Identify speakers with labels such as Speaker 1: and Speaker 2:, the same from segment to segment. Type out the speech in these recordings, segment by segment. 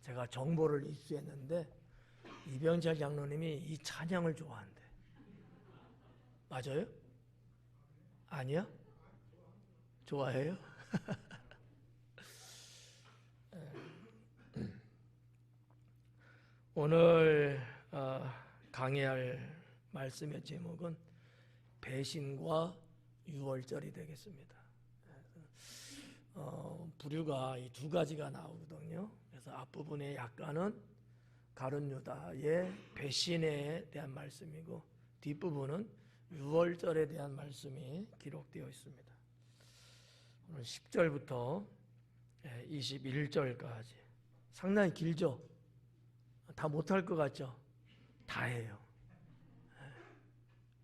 Speaker 1: 제가 정보를 입수했는데 이병철 장로님이 이 찬양을 좋아한대. 맞아요? 아니야? 좋아해요? 오늘 강의할 말씀의 제목은 배신과 유월절이 되겠습니다. 부류가 이 두 가지가 나오거든요. 그래서 앞부분에 약간은 가룟 유다의 배신에 대한 말씀이고 뒷부분은 유월절에 대한 말씀이 기록되어 있습니다. 오늘 10절부터 21절까지 상당히 길죠? 다 못할 것 같죠? 다 해요.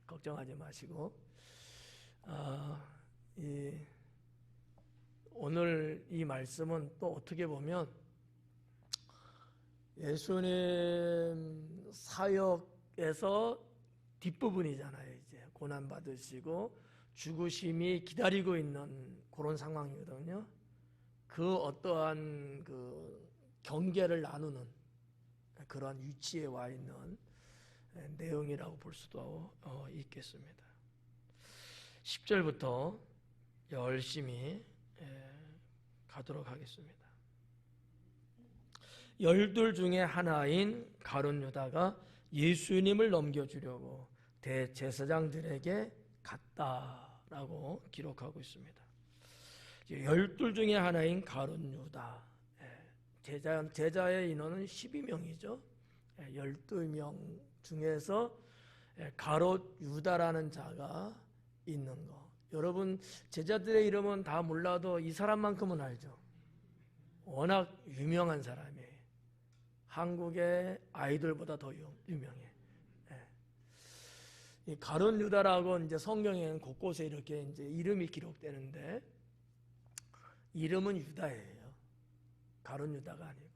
Speaker 1: 걱정하지 마시고 오늘 이 말씀은 또 어떻게 보면 예수님 사역에서 뒷부분이잖아요. 이제 고난받으시고 죽으심이 기다리고 있는 그런 상황이거든요. 그 어떠한 그 경계를 나누는 그러한 위치에 와 있는 내용이라고 볼 수도 있겠습니다. 10절부터 열심히 가도록 하겠습니다. 12 중에 하나인 가룟 유다가 예수님을 넘겨주려고 대제사장들에게 갔다라고 기록하고 있습니다. 12 중에 하나인 가룟 유다, 제자의 인원은 12명이죠. 12명 중에서 가롯 유다라는 자가 있는 거. 여러분 제자들의 이름은 다 몰라도 이 사람만큼은 알죠. 워낙 유명한 사람이에요. 한국의 아이돌보다 더 유명해. 이 가룟 유다라고 이제 성경에는 곳곳에 이렇게 이제 이름이 기록되는데 이름은 유다예요. 가룟 유다가 아니고.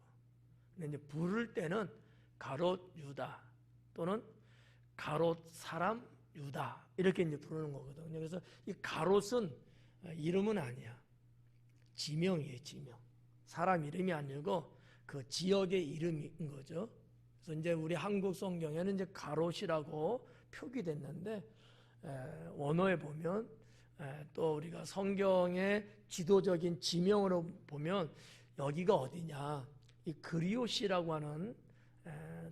Speaker 1: 근데 이제 부를 때는 가롯 유다 또는 가롯 사람 유다 이렇게 이제 부르는 거거든요. 그래서 이 가롯은 이름은 아니야. 지명이에요, 지명. 사람 이름이 아니고 그 지역의 이름인 거죠. 그래서 이제 우리 한국 성경에는 이제 가롯이라고 표기됐는데 원어에 보면 또 우리가 성경의 지도적인 지명으로 보면 여기가 어디냐? 이 그리오시라고 하는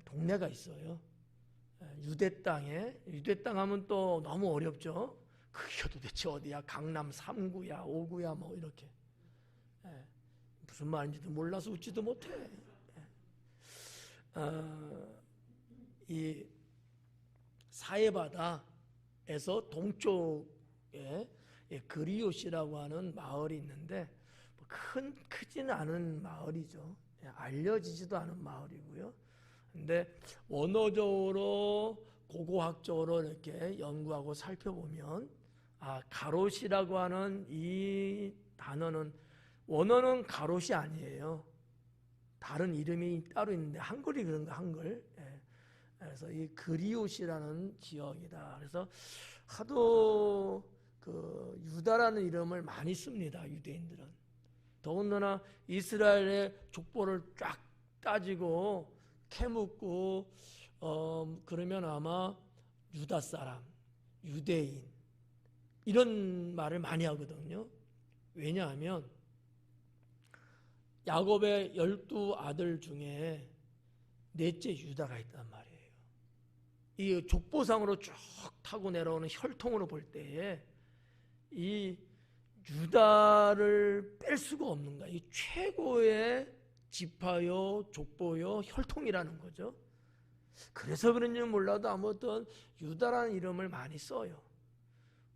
Speaker 1: 동네가 있어요. 유대 땅에 유대 땅 하면 또 너무 어렵죠. 그게 도대체 어디야? 강남 3구야, 5구야 뭐 이렇게. 무슨 말인지도 몰라서 웃지도 못해. 이 사해바다에서 동쪽에 그리오시라고 하는 마을이 있는데 크지는 않은 마을이죠. 알려지지도 않은 마을이고요. 근데 원어적으로 고고학적으로 이렇게 연구하고 살펴보면 가롯이라고 하는 이 단어는 원어는 가롯이 아니에요. 다른 이름이 따로 있는데 한글이 그런가 한글. 그래서 이 그리옷이라는 지역이다. 그래서 하도 그 유다라는 이름을 많이 씁니다. 유대인들은. 더군다나 이스라엘의 족보를 쫙 따지고 캐묻고 그러면 아마 유다 사람, 유대인 이런 말을 많이 하거든요. 왜냐하면 야곱의 12아들 중에 넷째 유다가 있단 말이에요. 이 족보상으로 쭉 타고 내려오는 혈통으로 볼 때에 이 유다를 뺄 수가 없는 거야. 이 최고의 지파요, 족보요, 혈통이라는 거죠. 그래서 그런지는 몰라도 아무튼 유다라는 이름을 많이 써요.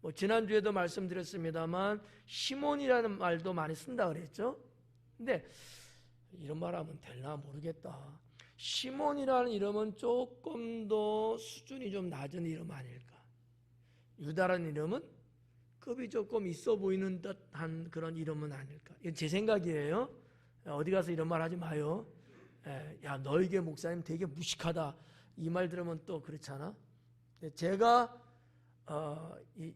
Speaker 1: 뭐 지난주에도 말씀드렸습니다만 시몬이라는 말도 많이 쓴다 그랬죠. 근데 이런 말하면 될나 모르겠다. 시몬이라는 이름은 조금 더 수준이 좀 낮은 이름 아닐까. 유다라는 이름은 급이 조금 있어 보이는 듯한 그런 이름은 아닐까. 이건 제 생각이에요. 어디 가서 이런 말 하지 마요. 야 너에게 목사님 되게 무식하다 이 말 들으면 또 그렇잖아. 제가 이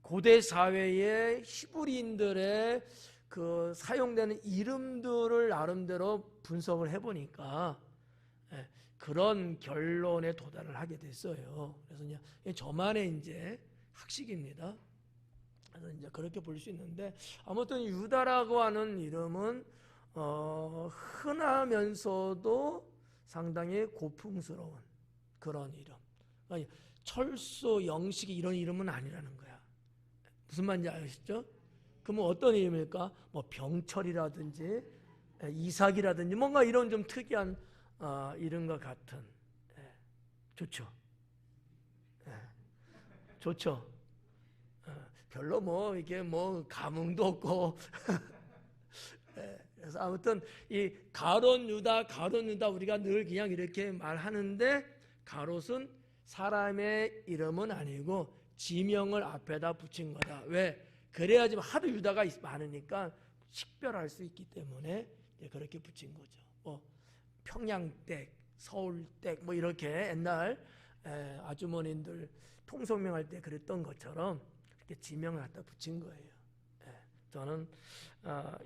Speaker 1: 고대 사회의 히브리인들의 그 사용되는 이름들을 나름대로 분석을 해보니까 그런 결론에 도달을 하게 됐어요. 그래서 이제 저만의 이제 학식입니다. 그래서 이제 그렇게 볼 수 있는데, 아무튼 유다라고 하는 이름은 흔하면서도 상당히 고풍스러운 그런 이름. 그러니까 철수, 영식이 이런 이름은 아니라는 거야. 무슨 말인지 아시죠? 그러면 어떤 이름일까? 뭐 병철이라든지 이삭이라든지 뭔가 이런 좀 특이한 이름과 같은. 좋죠. 좋죠. 별로 뭐 이게 뭐 감흥도 없고. 그래서 아무튼 이 가롯 유다 우리가 늘 그냥 이렇게 말하는데, 가롯은 사람의 이름은 아니고 지명을 앞에다 붙인 거다. 왜? 그래야지 하도 유다가 많으니까 식별할 수 있기 때문에 그렇게 붙인 거죠. 뭐 평양댁, 서울댁 뭐 이렇게 옛날 아주머님들 통성명할 때 그랬던 것처럼 이렇게 지명을 갖다 붙인 거예요. 저는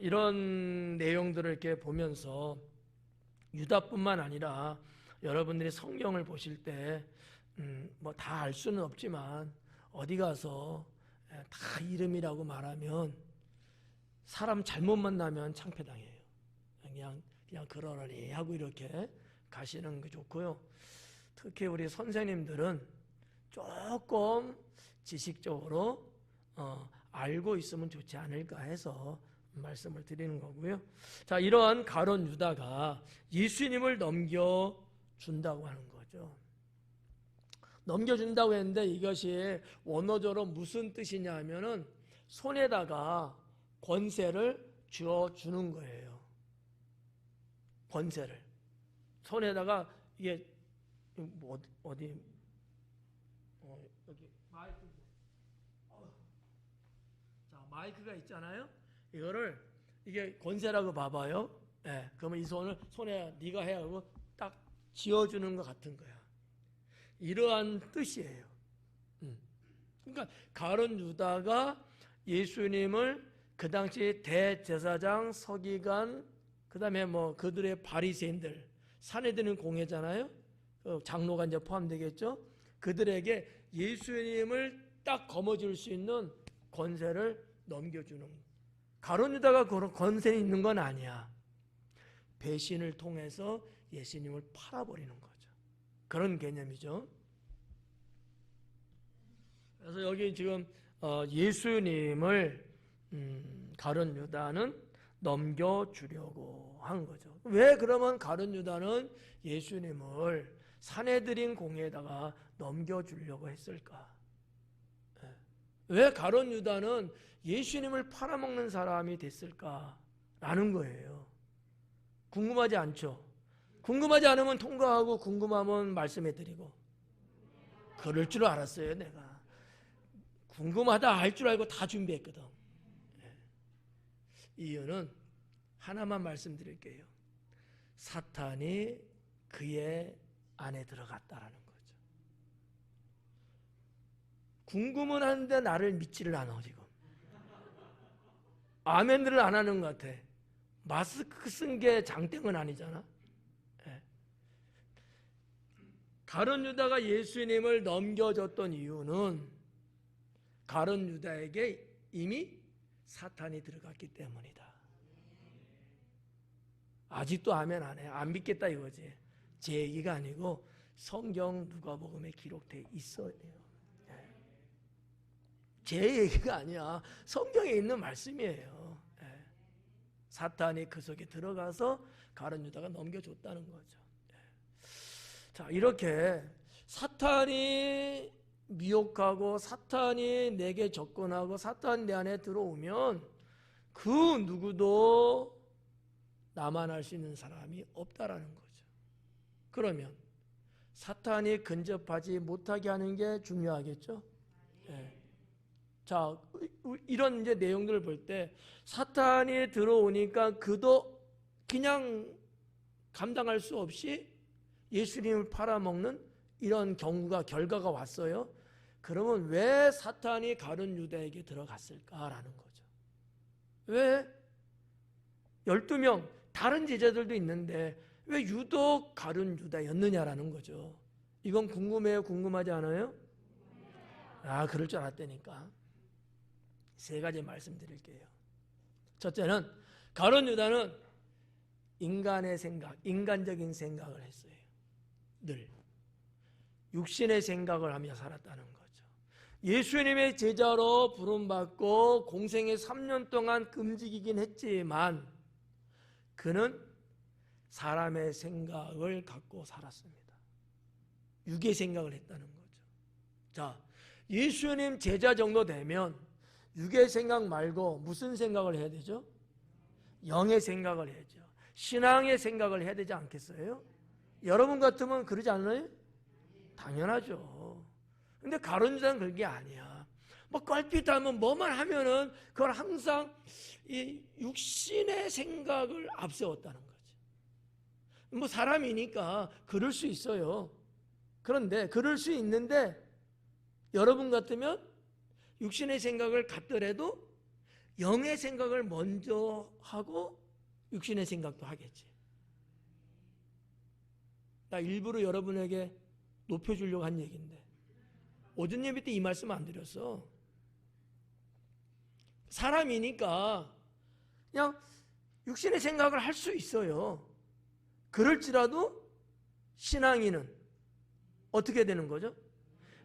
Speaker 1: 이런 내용들을 이렇게 보면서 유다뿐만 아니라 여러분들이 성경을 보실 때 뭐 다 알 수는 없지만 어디 가서 다 이름이라고 말하면 사람 잘못 만나면 창피당해요. 그냥 그러려니 하고 이렇게 가시는 게 좋고요. 특히 우리 선생님들은 조금 지식적으로 알고 있으면 좋지 않을까 해서 말씀을 드리는 거고요. 자, 이러한 가롯 유다가 예수님을 넘겨준다고 하는 거죠. 넘겨준다고 했는데 이것이 원어적으로 무슨 뜻이냐 하면은 손에다가 권세를 쥐어주는 거예요. 권세를. 손에다가 이게 어디 여기 마이크. 자, 마이크가 있잖아요. 이거를 이게 권세라고 봐봐요. 그러면 이 손에 네가 해 하고 딱 쥐어주는 것 같은 거야. 이러한 뜻이에요. 그러니까 가롯 유다가 예수님을 그 당시 대제사장, 서기관, 그 다음에 뭐 그들의 바리새인들, 산헤드린 공회잖아요. 장로가 이제 포함되겠죠. 그들에게 예수님을 딱 거머쥘 수 있는 권세를 넘겨주는. 가롯 유다가 그런 권세는 있는 건 아니야. 배신을 통해서 예수님을 팔아버리는 거죠. 그런 개념이죠. 그래서 여기 지금 예수님을 가롯 유다는 넘겨주려고 한 거죠. 왜 그러면 가롯 유다는 예수님을 산헤드린 공회에다가 넘겨주려고 했을까? 왜 가롯 유다는 예수님을 팔아먹는 사람이 됐을까라는 거예요. 궁금하지 않죠? 궁금하지 않으면 통과하고 궁금하면 말씀해드리고. 그럴 줄 알았어요. 내가 궁금하다 할 줄 알고 다 준비했거든. 이유는 하나만 말씀드릴게요. 사탄이 그의 안에 들어갔다라는 거죠. 궁금은 하는데 나를 믿지를 않아. 지금 아멘들을 안 하는 것 같아. 마스크 쓴 게 장땡은 아니잖아. 가롯 유다가 예수님을 넘겨줬던 이유는 가롯 유다에게 이미 사탄이 들어갔기 때문이다. 아직도 아멘 안 해. 안 믿겠다 이거지. 제 얘기가 아니고 성경 누가복음에 기록되어 있어요. 제 얘기가 아니야. 성경에 있는 말씀이에요. 사탄이 그 속에 들어가서 가롯 유다가 넘겨줬다는 거죠. 자, 이렇게 사탄이 미혹하고 사탄이 내게 접근하고 사탄이 내 안에 들어오면 그 누구도 나만 할 수 있는 사람이 없다라는 거죠. 그러면 사탄이 근접하지 못하게 하는 게 중요하겠죠. 자, 이런 이제 내용들을 볼 때 사탄이 들어오니까 그도 그냥 감당할 수 없이 예수님을 팔아먹는 이런 결과가 왔어요. 그러면 왜 사탄이 가롯 유다에게 들어갔을까라는 거죠. 왜 12명 다른 제자들도 있는데 왜 유독 가룟 유다였느냐라는 거죠. 이건 궁금해요? 궁금하지 않아요? 그럴 줄 알았다니까. 세 가지 말씀드릴게요. 첫째는 가룟 유다는 인간의 생각, 인간적인 생각을 했어요. 늘 육신의 생각을 하며 살았다는 거죠. 예수님의 제자로 부름받고 공생의 3년 동안 금지기긴 했지만 그는 사람의 생각을 갖고 살았습니다. 육의 생각을 했다는 거죠. 자, 예수님 제자 정도 되면 육의 생각 말고 무슨 생각을 해야 되죠? 영의 생각을 해야죠. 신앙의 생각을 해야 되지 않겠어요? 여러분 같으면 그러지 않나요? 당연하죠. 근데 가룟 유다는 그런 게 아니야. 뭐 껄핏하면 뭐만 하면은 그걸 항상 이 육신의 생각을 앞세웠다는 거지. 뭐 사람이니까 그럴 수 있어요. 그런데 그럴 수 있는데 여러분 같으면 육신의 생각을 갖더라도 영의 생각을 먼저 하고 육신의 생각도 하겠지. 나 일부러 여러분에게 높여주려고 한 얘기인데 오전 예배 때 이 말씀 안 드렸어. 사람이니까 그냥 육신의 생각을 할 수 있어요. 그럴지라도 신앙인은 어떻게 되는 거죠?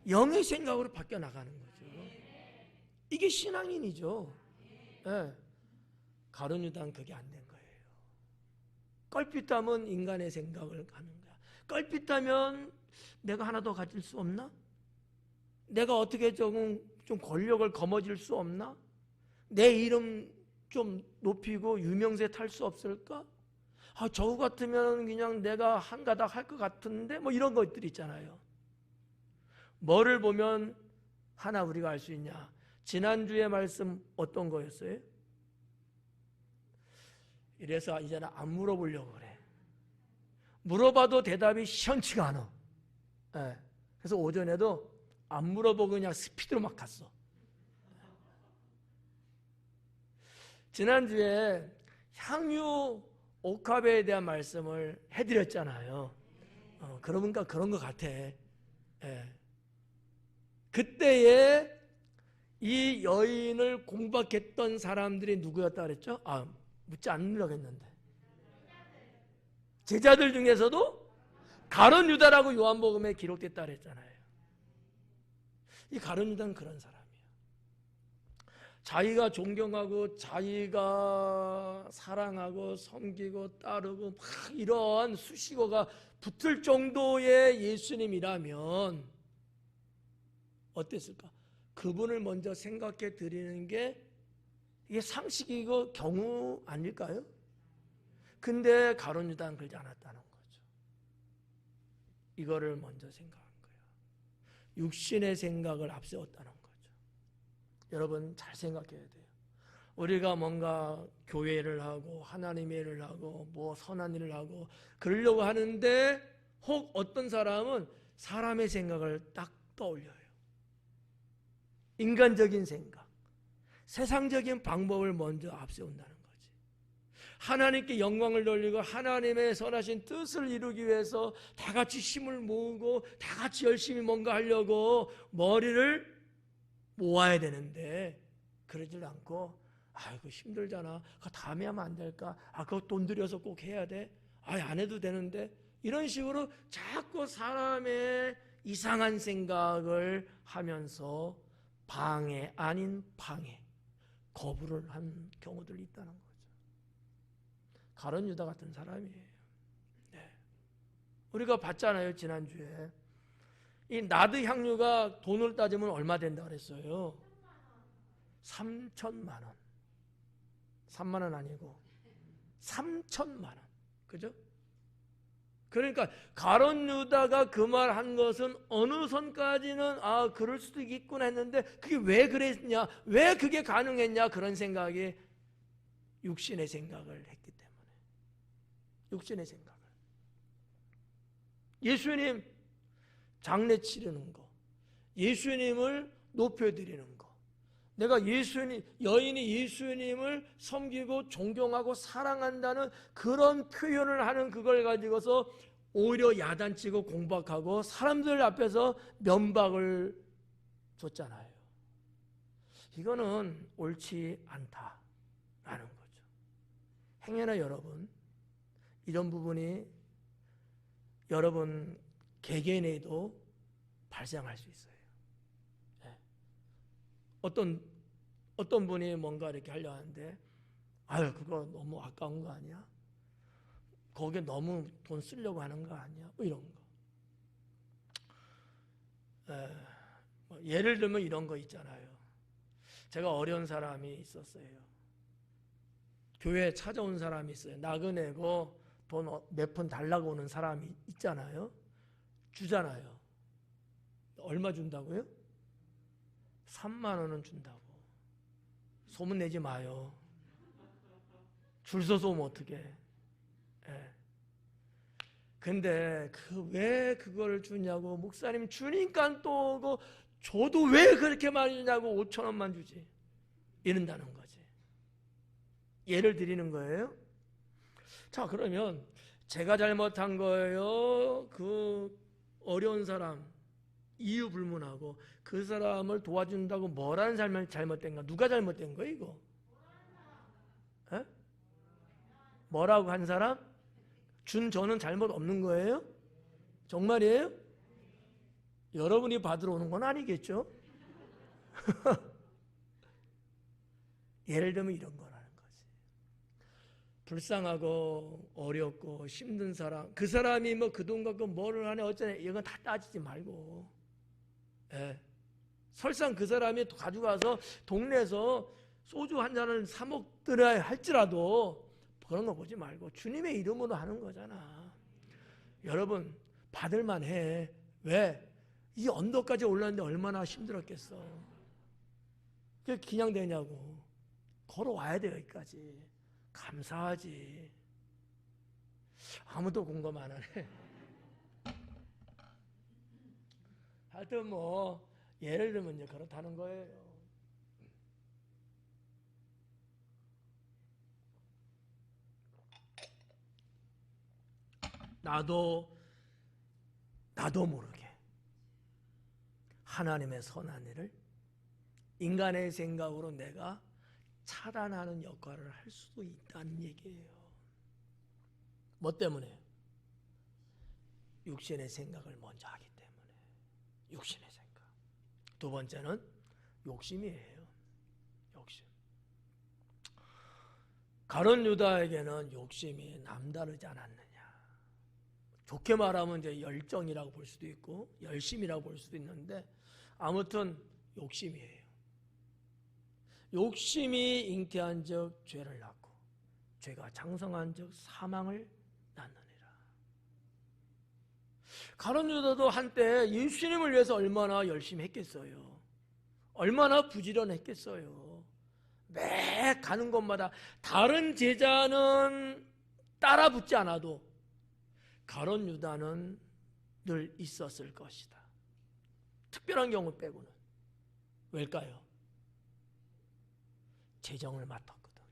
Speaker 1: 영의 생각으로 바뀌어 나가는 거죠. 이게 신앙인이죠. 네. 가룟 유다는 그게 안 된 거예요. 껄핏하면 인간의 생각을 하는 거야. 껄핏하면 내가 하나 더 가질 수 없나? 내가 어떻게 좀 권력을 거머쥘 수 없나? 내 이름 좀 높이고 유명세 탈 수 없을까? 저거 같으면 그냥 내가 한가닥 할 것 같은데 뭐 이런 것들 있잖아요. 뭐를 보면 하나 우리가 알 수 있냐? 지난주에 말씀 어떤 거였어요? 이래서 이제는 안 물어보려고 그래. 물어봐도 대답이 시원치가 않아. 네. 그래서 오전에도 안 물어보고 그냥 스피드로 막 갔어. 지난주에 향유 옥합에 대한 말씀을 해드렸잖아요. 그러니까 그런 것 같아. 네. 그때에 이 여인을 공박했던 사람들이 누구였다 그랬죠? 묻지 않으려고 했는데 제자들 중에서도 가룟 유다라고 요한복음에 기록됐다 그랬잖아요. 이 가룟 유다는 그런 사람이에요. 자기가 존경하고 자기가 사랑하고 섬기고 따르고 막 이런 수식어가 붙을 정도의 예수님이라면 어땠을까? 그분을 먼저 생각해 드리는 게 이게 상식이고 경우 아닐까요? 근데 가룟 유다는 그러지 않았다는 거죠. 이거를 먼저 생각한 거예요. 육신의 생각을 앞세웠다는 거죠. 여러분 잘 생각해야 돼요. 우리가 뭔가 교회를 하고 하나님의 일을 하고 뭐 선한 일을 하고 그러려고 하는데 혹 어떤 사람은 사람의 생각을 딱 떠올려요. 인간적인 생각, 세상적인 방법을 먼저 앞세운다는 거지. 하나님께 영광을 돌리고 하나님의 선하신 뜻을 이루기 위해서 다 같이 힘을 모으고 다 같이 열심히 뭔가 하려고 머리를 모아야 되는데 그러질 않고 아이고 힘들잖아. 그거 다음에 하면 안 될까? 그거 돈 들여서 꼭 해야 돼? 안 해도 되는데 이런 식으로 자꾸 사람의 이상한 생각을 하면서 방해 아닌 방해, 거부를 한 경우들이 있다는 거죠. 가룟 유다 같은 사람이에요. 네. 우리가 봤잖아요, 지난주에. 이 나드 향유가 돈을 따지면 얼마 된다 그랬어요? 3천만 원. 3만 원 아니고 3천만 원. 그죠? 그러니까 가룟 유다가 그 말 한 것은 어느 선까지는 그럴 수도 있구나 했는데 그게 왜 그랬냐, 왜 그게 가능했냐, 그런 생각이 육신의 생각을 했기 때문에. 육신의 생각을. 예수님 장례 치르는 거, 예수님을 높여드리는 거, 내가 여인이 예수님을 섬기고 존경하고 사랑한다는 그런 표현을 하는 그걸 가지고서 오히려 야단치고 공박하고 사람들 앞에서 면박을 줬잖아요. 이거는 옳지 않다라는 거죠. 행여나 여러분, 이런 부분이 여러분 개개인에도 발생할 수 있어요. 어떤 분이 뭔가 이렇게 하려 하는데, 아유, 그거 너무 아까운 거 아니야? 거기에 너무 돈 쓰려고 하는 거 아니야? 뭐 이런 거. 예를 들면 이런 거 있잖아요. 제가 어려운 사람이 있었어요. 교회에 찾아온 사람이 있어요. 나그네고 돈 몇 푼 달라고 오는 사람이 있잖아요. 주잖아요. 얼마 준다고요? 3만 원은 준다고. 소문 내지 마요. 줄 서서 오면 어떡해. 예. 근데 왜 그걸 주냐고, 목사님 주니까 또 줘도 왜 그렇게 많이 주냐고 5천 원만 주지, 이런다는 거지. 예를 드리는 거예요. 자, 그러면 제가 잘못한 거예요? 그 어려운 사람 이유 불문하고 그 사람을 도와준다고 뭐라는 사람이 잘못된가? 누가 잘못된 거예요 이거? 에? 뭐라고 한 사람? 준 저는 잘못 없는 거예요? 정말이에요? 여러분이 받으러 오는 건 아니겠죠? 예를 들면 이런 거라는 거지. 불쌍하고 어렵고 힘든 사람, 그 사람이 뭐 그 돈 갖고 뭐를 하네 어쩌네, 이건 다 따지지 말고, 예. 설상 그 사람이 가져가서 동네에서 소주 한 잔을 사 먹더라 할지라도 그런 거 보지 말고 주님의 이름으로 하는 거잖아. 여러분, 받을만 해. 왜? 이 언덕까지 올랐는데 얼마나 힘들었겠어. 그게 그냥 되냐고. 걸어와야 돼. 여기까지. 감사하지. 아무도 공감 안 하네. 하여튼 뭐 예를 들면 이제 그렇다는 거예요. 나도 모르게 하나님의 선한 일을 인간의 생각으로 내가 차단하는 역할을 할 수도 있다는 얘기예요. 뭐 때문에? 육신의 생각을 먼저 하기 때문에. 육신의 생각. 두 번째는 욕심이에요. 욕심. 가룟 유다에게는 욕심이 남다르지 않았느냐. 좋게 말하면 이제 열정이라고 볼 수도 있고 열심이라고 볼 수도 있는데, 아무튼 욕심이에요. 욕심이 잉태한 적 죄를 낳고 죄가 장성한 적 사망을 낳느니라. 가룟 유다도 한때 예수님을 위해서 얼마나 열심히 했겠어요. 얼마나 부지런했겠어요. 매 가는 곳마다 다른 제자는 따라 붙지 않아도 가룟 유다는 늘 있었을 것이다. 특별한 경우 빼고는. 왜일까요? 재정을 맡았거든요.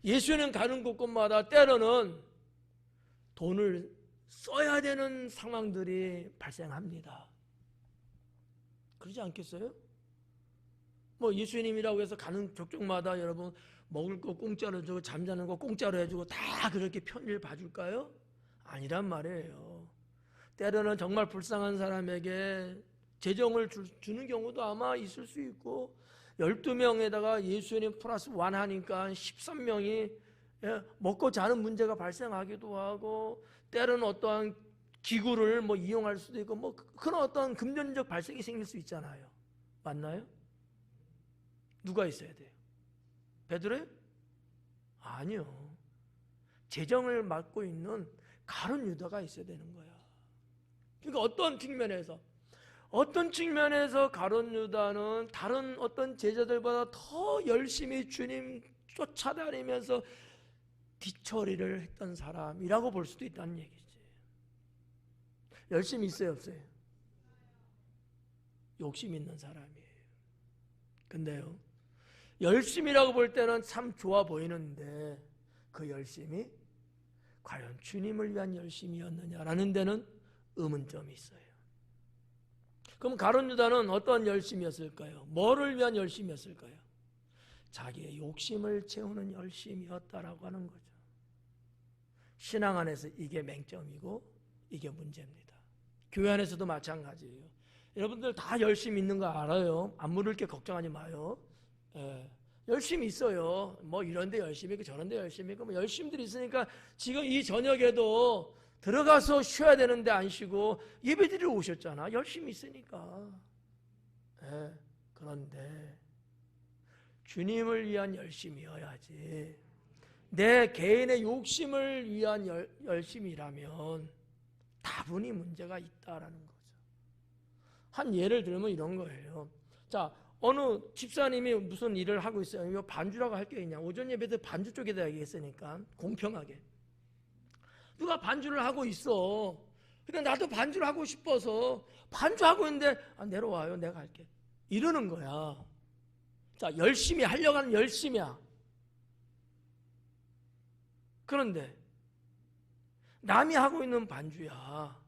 Speaker 1: 예수는 가는 곳곳마다 때로는 돈을 써야 되는 상황들이 발생합니다. 그러지 않겠어요? 뭐 예수님이라고 해서 가는 족족마다 여러분 먹을 거 공짜로 주고 잠자는 거 공짜로 해주고 다 그렇게 편의를 봐줄까요? 아니란 말이에요. 때로는 정말 불쌍한 사람에게 재정을 주는 경우도 아마 있을 수 있고, 12명에다가 예수님 플러스 1 하니까 13명이 먹고 자는 문제가 발생하기도 하고, 때로는 어떠한 기구를 뭐 이용할 수도 있고, 뭐 그런 어떤 금전적 발생이 생길 수 있잖아요. 맞나요? 누가 있어야 돼요? 베드로요? 아니요. 재정을 맡고 있는 가룟 유다가 있어야 되는 거야. 그러니까 어떤 측면에서 가룟 유다는 다른 어떤 제자들보다 더 열심히 주님 쫓아다니면서 뒤처리를 했던 사람이라고 볼 수도 있다는 얘기지. 열심히 있어요, 없어요? 욕심 있는 사람이에요. 근데요, 열심이라고 볼 때는 참 좋아 보이는데 그 열심이 과연 주님을 위한 열심이었느냐라는 데는 의문점이 있어요. 그럼 가룟 유다는 어떤 열심이었을까요? 뭐를 위한 열심이었을까요? 자기의 욕심을 채우는 열심이었다라고 하는 거죠. 신앙 안에서 이게 맹점이고 이게 문제입니다. 교회 안에서도 마찬가지예요. 여러분들 다 열심히 있는 거 알아요. 안 물을 게 걱정하지 마요. 열심히 있어요. 뭐 이런데 열심히 있고 저런데 열심히 있고 뭐 열심들이 있으니까 지금 이 저녁에도 들어가서 쉬어야 되는데 안 쉬고 예배드리러 오셨잖아. 열심히 있으니까. 그런데 주님을 위한 열심이어야지. 내 개인의 욕심을 위한 열심이라면 다분히 문제가 있다라는 거죠. 한 예를 들면 이런 거예요. 자, 어느 집사님이 무슨 일을 하고 있어요. 이거 반주라고 할 게 있냐. 오전 예배 때 반주 쪽에다 얘기했으니까 공평하게. 누가 반주를 하고 있어. 근데 나도 반주를 하고 싶어서 반주하고 있는데 내려와요. 내가 할게. 이러는 거야. 자, 열심히 하려고 하는 열심이야. 그런데 남이 하고 있는 반주야.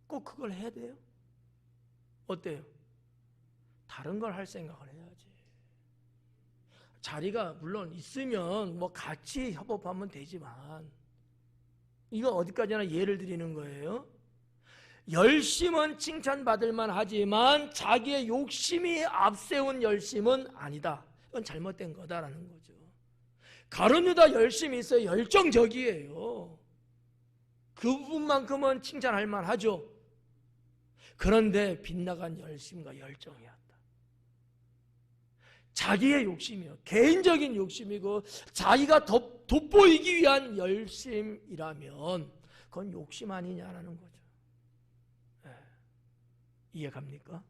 Speaker 1: 꼭 그걸 해야 돼요? 어때요? 다른 걸 할 생각을 해야지. 자리가 물론 있으면 뭐 같이 협업하면 되지만 이거 어디까지나 예를 드리는 거예요. 열심은 칭찬받을 만하지만 자기의 욕심이 앞세운 열심은 아니다. 이건 잘못된 거다라는 거죠. 가룟 유다 열심이 있어요. 열정적이에요. 그 부분만큼은 칭찬할 만하죠. 그런데 빗나간 열심과 열정이었다. 자기의 욕심이요. 개인적인 욕심이고 자기가 돋보이기 위한 열심이라면 그건 욕심 아니냐라는 거죠. 이해갑니까?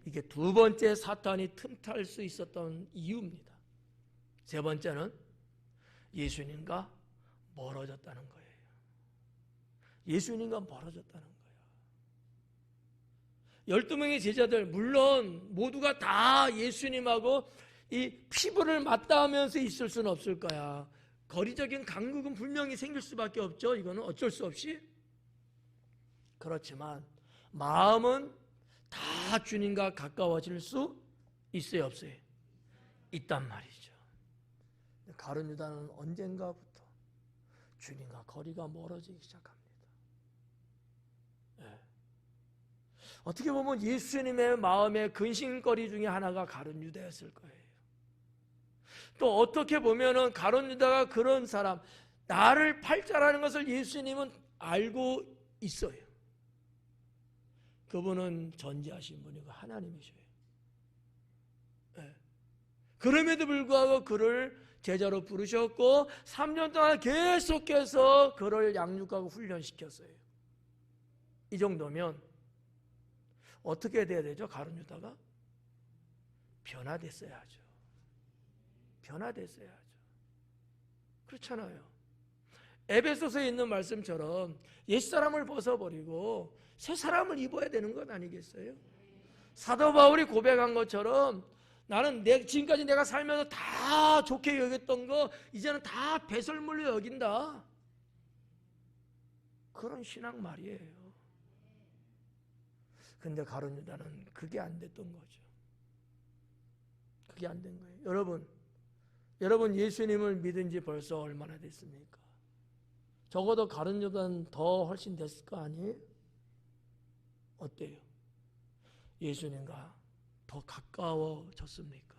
Speaker 1: 이게 두 번째 사탄이 틈탈 수 있었던 이유입니다. 세 번째는 예수님과 멀어졌다는 거예요. 예수님과 멀어졌다는 거예요. 12명의 제자들 물론 모두가 다 예수님하고 이 피부를 맞닿으면서 있을 수는 없을 거야. 거리적인 간극은 분명히 생길 수밖에 없죠. 이거는 어쩔 수 없이. 그렇지만 마음은 다 주님과 가까워질 수 있어요, 없어요? 있단 말이죠. 가룟 유다는 언젠가부터 주님과 거리가 멀어지기 시작합니다. 어떻게 보면 예수님의 마음의 근심거리 중에 하나가 가룟 유다였을 거예요. 또 어떻게 보면은 가룟 유다가 그런 사람, 나를 팔자라는 것을 예수님은 알고 있어요. 그분은 전지하신 분이고 하나님이셔요. 그럼에도 불구하고 그를 제자로 부르셨고 3년 동안 계속해서 그를 양육하고 훈련시켰어요. 이 정도면 어떻게 돼야 되죠? 가룟 유다가 변화됐어야죠. 변화됐어야죠. 그렇잖아요. 에베소서에 있는 말씀처럼 옛사람을 벗어버리고 새 사람을 입어야 되는 것 아니겠어요? 사도 바울이 고백한 것처럼 나는 지금까지 내가 살면서 다 좋게 여겼던 거 이제는 다 배설물로 여긴다. 그런 신앙 말이에요. 근데 가룟 유다는 그게 안 됐던 거죠. 그게 안 된 거예요. 여러분 예수님을 믿은 지 벌써 얼마나 됐습니까? 적어도 가룟 유다는 더 훨씬 됐을 거 아니에요? 어때요? 예수님과 더 가까워졌습니까?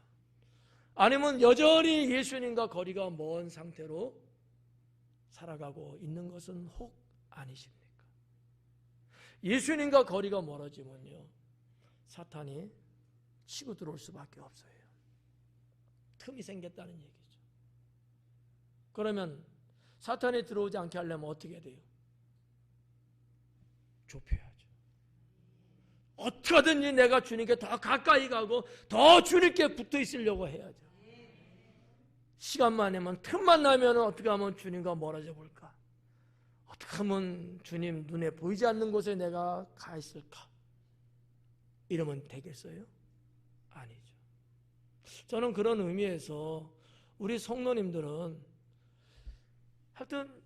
Speaker 1: 아니면 여전히 예수님과 거리가 먼 상태로 살아가고 있는 것은 혹 아니십니까? 예수님과 거리가 멀어지면요, 사탄이 치고 들어올 수밖에 없어요. 틈이 생겼다는 얘기죠. 그러면 사탄이 들어오지 않게 하려면 어떻게 돼요? 좁혀야죠. 어떻게든지 내가 주님께 더 가까이 가고 더 주님께 붙어 있으려고 해야죠. 시간만 내면 틈만 나면 어떻게 하면 주님과 멀어져 볼까? 어떻게 하면 주님 눈에 보이지 않는 곳에 내가 가 있을까? 이러면 되겠어요? 아니죠. 저는 그런 의미에서 우리 성도님들은 하여튼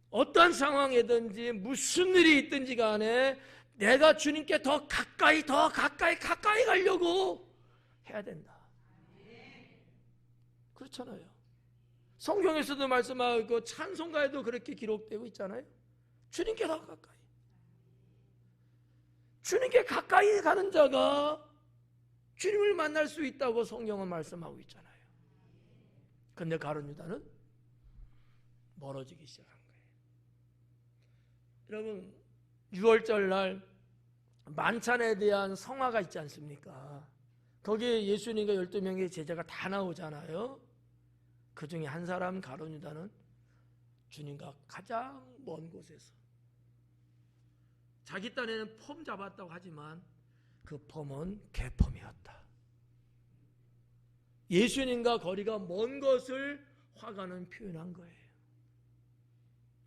Speaker 1: 어떤 상황이든지 무슨 일이 있든지 간에 내가 주님께 더 가까이 가려고 해야 된다. 그렇잖아요. 성경에서도 말씀하고 찬송가에도 그렇게 기록되고 있잖아요. 주님께 더 가까이. 주님께 가까이 가는 자가 주님을 만날 수 있다고 성경은 말씀하고 있잖아요. 근데 가룟 유다는 멀어지기 시작한 거예요. 여러분, 6월절 날 만찬에 대한 성화가 있지 않습니까? 거기에 예수님과 12명의 제자가 다 나오잖아요. 그 중에 한 사람 가룟 유다는 주님과 가장 먼 곳에서 자기 딴에는 폼 잡았다고 하지만 그 폼은 개폼이었다. 예수님과 거리가 먼 것을 화가는 표현한 거예요.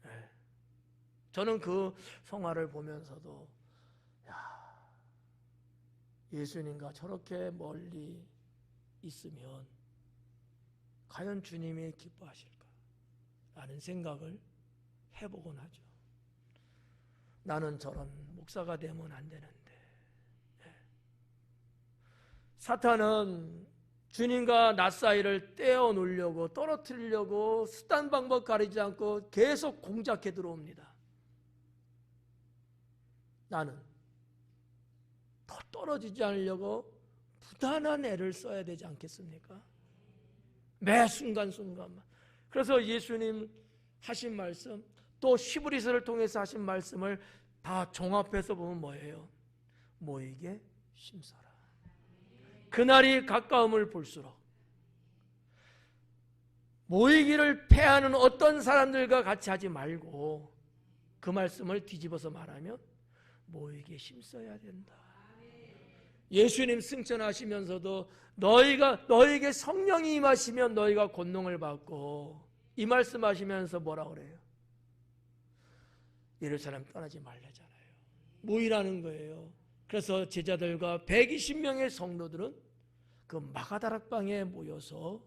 Speaker 1: 네. 저는 그 성화를 보면서도 예수님과 저렇게 멀리 있으면 과연 주님이 기뻐하실까? 라는 생각을 해보곤 하죠. 나는 저런 목사가 되면 안 되는데. 사탄은 주님과 나 사이를 떼어놓으려고 떨어뜨리려고 수단 방법 가리지 않고 계속 공작해 들어옵니다. 나는 더 떨어지지 않으려고 부단한 애를 써야 되지 않겠습니까? 매 순간순간만. 그래서 예수님 하신 말씀, 또 히브리서를 통해서 하신 말씀을 다 종합해서 보면 뭐예요? 모이게 힘써라. 그날이 가까움을 볼수록 모이기를 패하는 어떤 사람들과 같이 하지 말고 그 말씀을 뒤집어서 말하면 모이기에 힘써야 된다. 예수님 승천하시면서도 너희에게 성령이 임하시면 너희가 권능을 받고, 이 말씀하시면서 뭐라 그래요? 예루살렘 떠나지 말라잖아요. 모이라는 거예요. 그래서 제자들과 120명의 성도들은 그 마가다락방에 모여서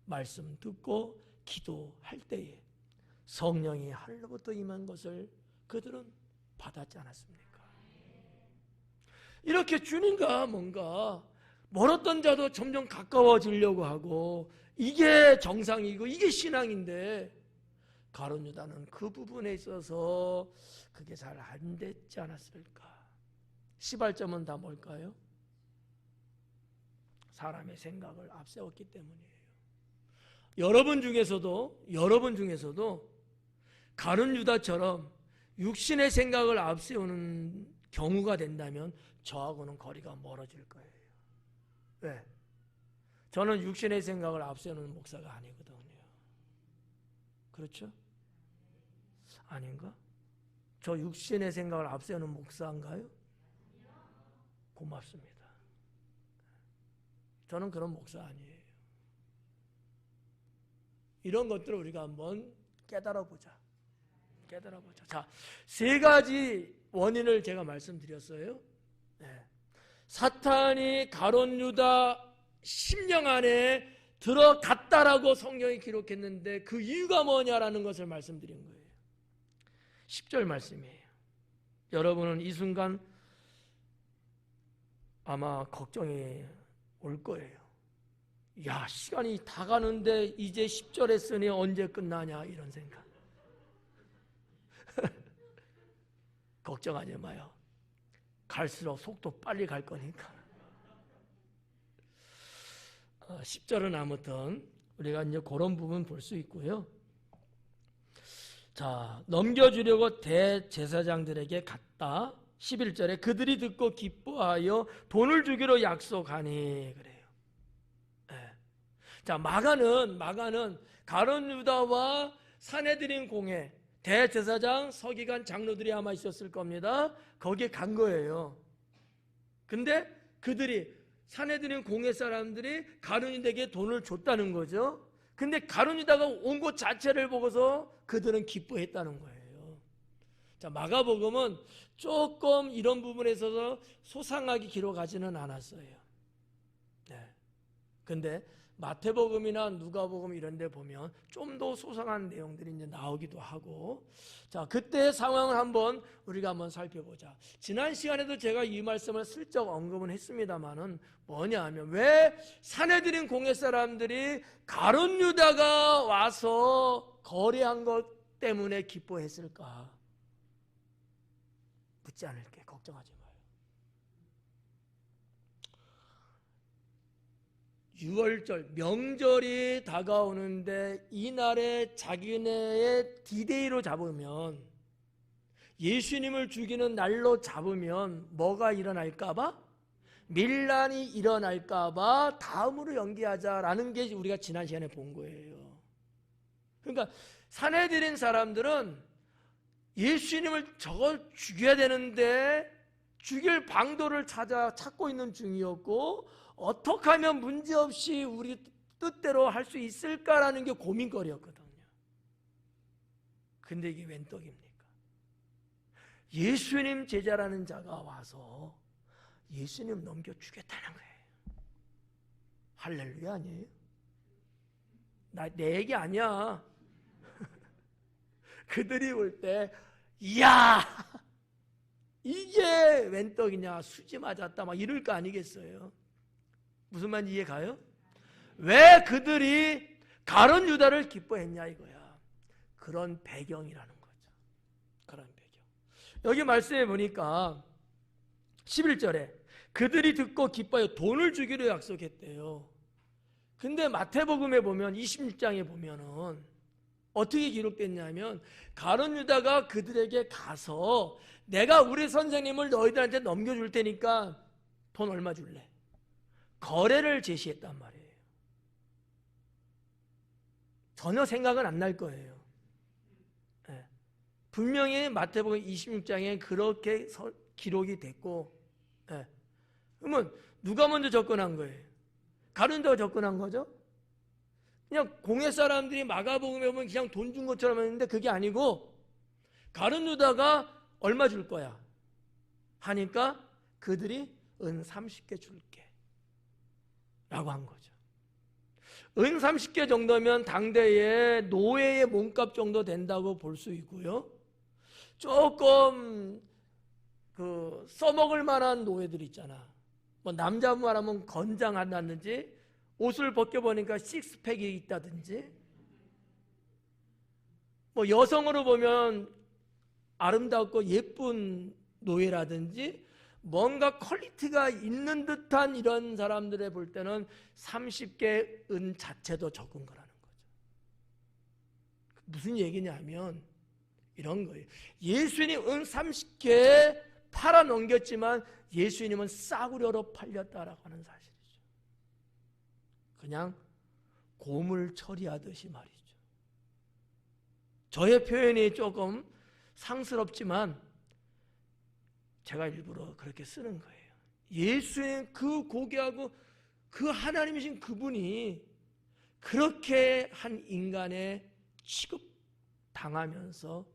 Speaker 1: 말씀 듣고 기도할 때에 성령이 하늘로부터 임한 것을 그들은 받았지 않았습니까? 이렇게 주님과 뭔가 멀었던 자도 점점 가까워지려고 하고, 이게 정상이고 이게 신앙인데 가룟 유다는 그 부분에 있어서 그게 잘 안 됐지 않았을까? 시발점은 다 뭘까요? 사람의 생각을 앞세웠기 때문이에요. 여러분 중에서도 가룟 유다처럼 육신의 생각을 앞세우는 경우가 된다면 저하고는 거리가 멀어질 거예요. 왜? 저는 육신의 생각을 앞세우는 목사가 아니거든요. 그렇죠? 아닌가? 저 육신의 생각을 앞세우는 목사인가요? 고맙습니다. 저는 그런 목사 아니에요. 이런 것들을 우리가 한번 깨달아보자. 자, 세 가지 원인을 제가 말씀드렸어요. 네. 사탄이 가룟 유다 심령 안에 들어갔다라고 성경이 기록했는데 그 이유가 뭐냐라는 것을 말씀드린 거예요. 10절 말씀이에요. 여러분은 이 순간 아마 걱정이 올 거예요. 야, 시간이 다 가는데 이제 10절 했으니 언제 끝나냐, 이런 생각. 걱정하지 마요. 갈수록 속도 빨리 갈 거니까. 10절은 아무튼 우리가 이제 그런 부분 볼 수 있고요. 자, 넘겨주려고 대제사장들에게 갔다. 11절에 그들이 듣고 기뻐하여 돈을 주기로 약속하니, 그래요. 네. 자, 마가는 가룟 유다와 산헤드린 공회, 대제사장, 서기관, 장로들이 아마 있었을 겁니다. 거기에 간 거예요. 근데 그들이, 산헤드린 공회 사람들이 가룟 유다에게 돈을 줬다는 거죠. 근데 가룟 유다가 온 것 자체를 보고서 그들은 기뻐했다는 거예요. 자, 마가복음은 조금 이런 부분에 있어서 소상하게 기록하지는 않았어요. 근데 마태복음이나 누가복음 이런 데 보면 좀 더 소상한 내용들이 이제 나오기도 하고, 자, 그때 상황을 우리가 한번 살펴보자. 지난 시간에도 제가 이 말씀을 슬쩍 언급은 했습니다만은 뭐냐 하면, 왜 사내들인 공회 사람들이 가룟 유다가 와서 거래한 것 때문에 기뻐했을까? 묻지 않을게. 걱정하지 마요. 6월절 명절이 다가오는데 이날에 자기네의 디데이로 잡으면, 예수님을 죽이는 날로 잡으면 뭐가 일어날까봐? 밀란이 일어날까봐 다음으로 연기하자라는 게 우리가 지난 시간에 본 거예요. 그러니까 사내들인 사람들은 예수님을 죽여야 되는데 죽일 방도를 찾고 있는 중이었고, 어떻게 하면 문제없이 우리 뜻대로 할 수 있을까라는 게 고민거리였거든요. 근데 이게 웬 떡입니까? 예수님 제자라는 자가 와서 예수님 넘겨주겠다는 거예요. 할렐루야 아니에요? 내 얘기 아니야. 그들이 올 때, 이야, 이게 웬 떡이냐, 수지 맞았다, 막 이럴 거 아니겠어요? 무슨 말인지 이해 가요? 왜 그들이 가룟 유다를 기뻐했냐 이거야. 그런 배경이라는 거죠. 그런 배경. 여기 말씀해 보니까 11절에 그들이 듣고 기뻐해 돈을 주기로 약속했대요. 근데 마태복음에 보면 26장에 보면은 어떻게 기록됐냐면, 가룟 유다가 그들에게 가서 내가 우리 선생님을 너희들한테 넘겨줄 테니까 돈 얼마 줄래? 거래를 제시했단 말이에요. 전혀 생각은 안 날 거예요. 네. 분명히 마태복음 26장에 그렇게 기록이 됐고, 네. 그러면 누가 먼저 접근한 거예요? 가룟 유다가 접근한 거죠? 그냥 공회 사람들이 마가복음에 보면 그냥 돈 준 것처럼 했는데 그게 아니고, 가룟 유다가 얼마 줄 거야 하니까 그들이 은 30개 줄게 라고 한 거죠. 은 30개 정도면 당대의 노예의 몸값 정도 된다고 볼 수 있고요. 조금 써먹을 만한 노예들 있잖아. 뭐 남자 말하면 건장하다든지, 옷을 벗겨보니까 식스팩이 있다든지, 뭐 여성으로 보면 아름답고 예쁜 노예라든지, 뭔가 퀄리티가 있는 듯한 이런 사람들에 볼 때는 30개 은 자체도 적은 거라는 거죠. 무슨 얘기냐면 이런 거예요. 예수님 은 30개 팔아 넘겼지만 예수님은 싸구려로 팔렸다라고 하는 사실이죠. 그냥 고물 처리하듯이 말이죠. 저의 표현이 조금 상스럽지만 제가 일부러 그렇게 쓰는 거예요. 예수님 그 고귀하고 그 하나님이신 그분이 그렇게 한 인간의 취급당하면서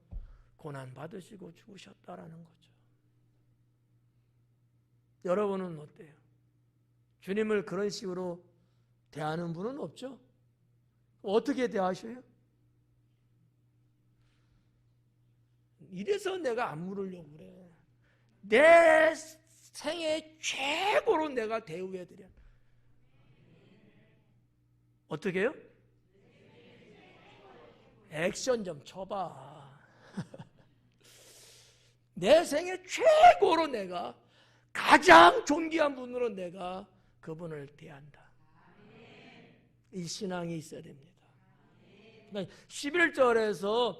Speaker 1: 고난받으시고 죽으셨다라는 거죠. 여러분은 어때요? 주님을 그런 식으로 대하는 분은 없죠? 어떻게 대하셔요? 이래서 내가 안 물으려고 그래. 내 생애 최고로 내가 대우해드려. 어떻게 해요? 액션 좀 쳐봐. 내 생애 최고로 내가 가장 존귀한 분으로 내가 그분을 대한다. 이 신앙이 있어야 됩니다. 11절에서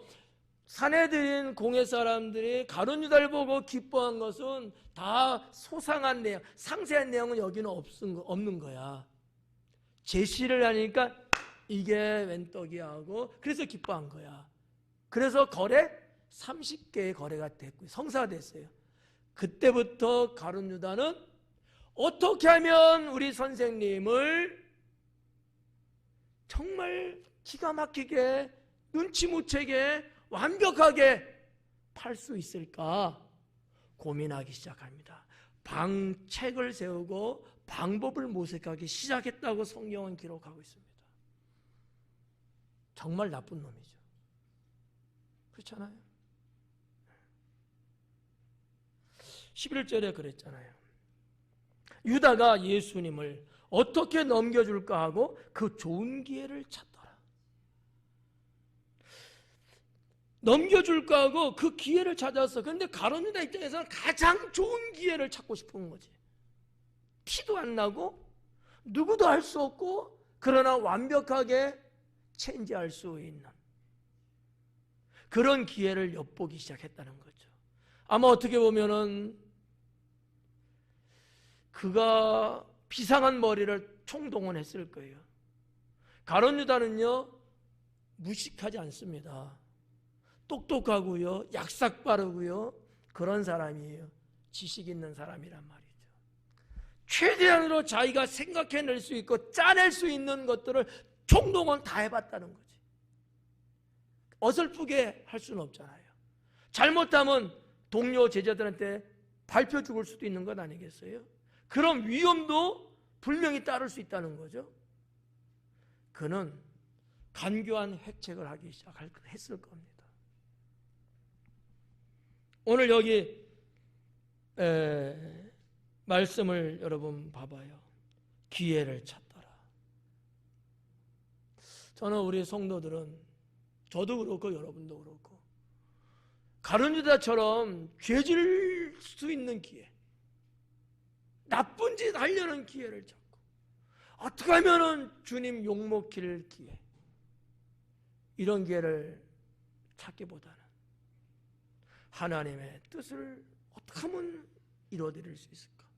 Speaker 1: 사내들인 공회 사람들이 가룟 유다를 보고 기뻐한 것은 다 소상한 내용, 상세한 내용은 여기는 없는 거야. 제시를 하니까 이게 웬 떡이야 하고, 그래서 기뻐한 거야. 그래서 거래 30개의 거래가 됐고 성사가 됐어요. 그때부터 가룟 유다는 어떻게 하면 우리 선생님을 정말 기가 막히게 눈치 못 채게 완벽하게 팔 수 있을까 고민하기 시작합니다. 방책을 세우고 방법을 모색하기 시작했다고 성경은 기록하고 있습니다. 정말 나쁜 놈이죠. 그렇잖아요. 11절에 그랬잖아요. 유다가 예수님을 어떻게 넘겨줄까 하고 그 좋은 기회를 찾더라. 넘겨줄까 하고 그 기회를 찾았어. 그런데 가룟 유다 입장에서는 가장 좋은 기회를 찾고 싶은 거지. 티도 안 나고 누구도 할 수 없고 그러나 완벽하게 체인지할 수 있는 그런 기회를 엿보기 시작했다는 거죠. 아마 어떻게 보면은 그가 비상한 머리를 총동원했을 거예요. 가룟 유다는요 무식하지 않습니다. 똑똑하고요, 약삭 빠르고요, 그런 사람이에요. 지식 있는 사람이란 말이죠. 최대한으로 자기가 생각해낼 수 있고 짜낼 수 있는 것들을 총동원 다 해봤다는 거지. 어설프게 할 수는 없잖아요. 잘못하면 동료 제자들한테 밟혀 죽을 수도 있는 것 아니겠어요? 그런 위험도 분명히 따를 수 있다는 거죠. 그는 간교한 획책을 하기 시작했을 겁니다. 오늘 여기 말씀을 여러분 봐봐요. 기회를 찾더라. 저는 우리 성도들은 저도 그렇고 여러분도 그렇고 가룟 유다처럼 죄질 수 있는 기회, 나쁜 짓 하려는 기회를 찾고 어떻게 하면 주님 욕먹힐 기회, 이런 기회를 찾기보다는 하나님의 뜻을 어떻게 하면 이루어드릴 수 있을까?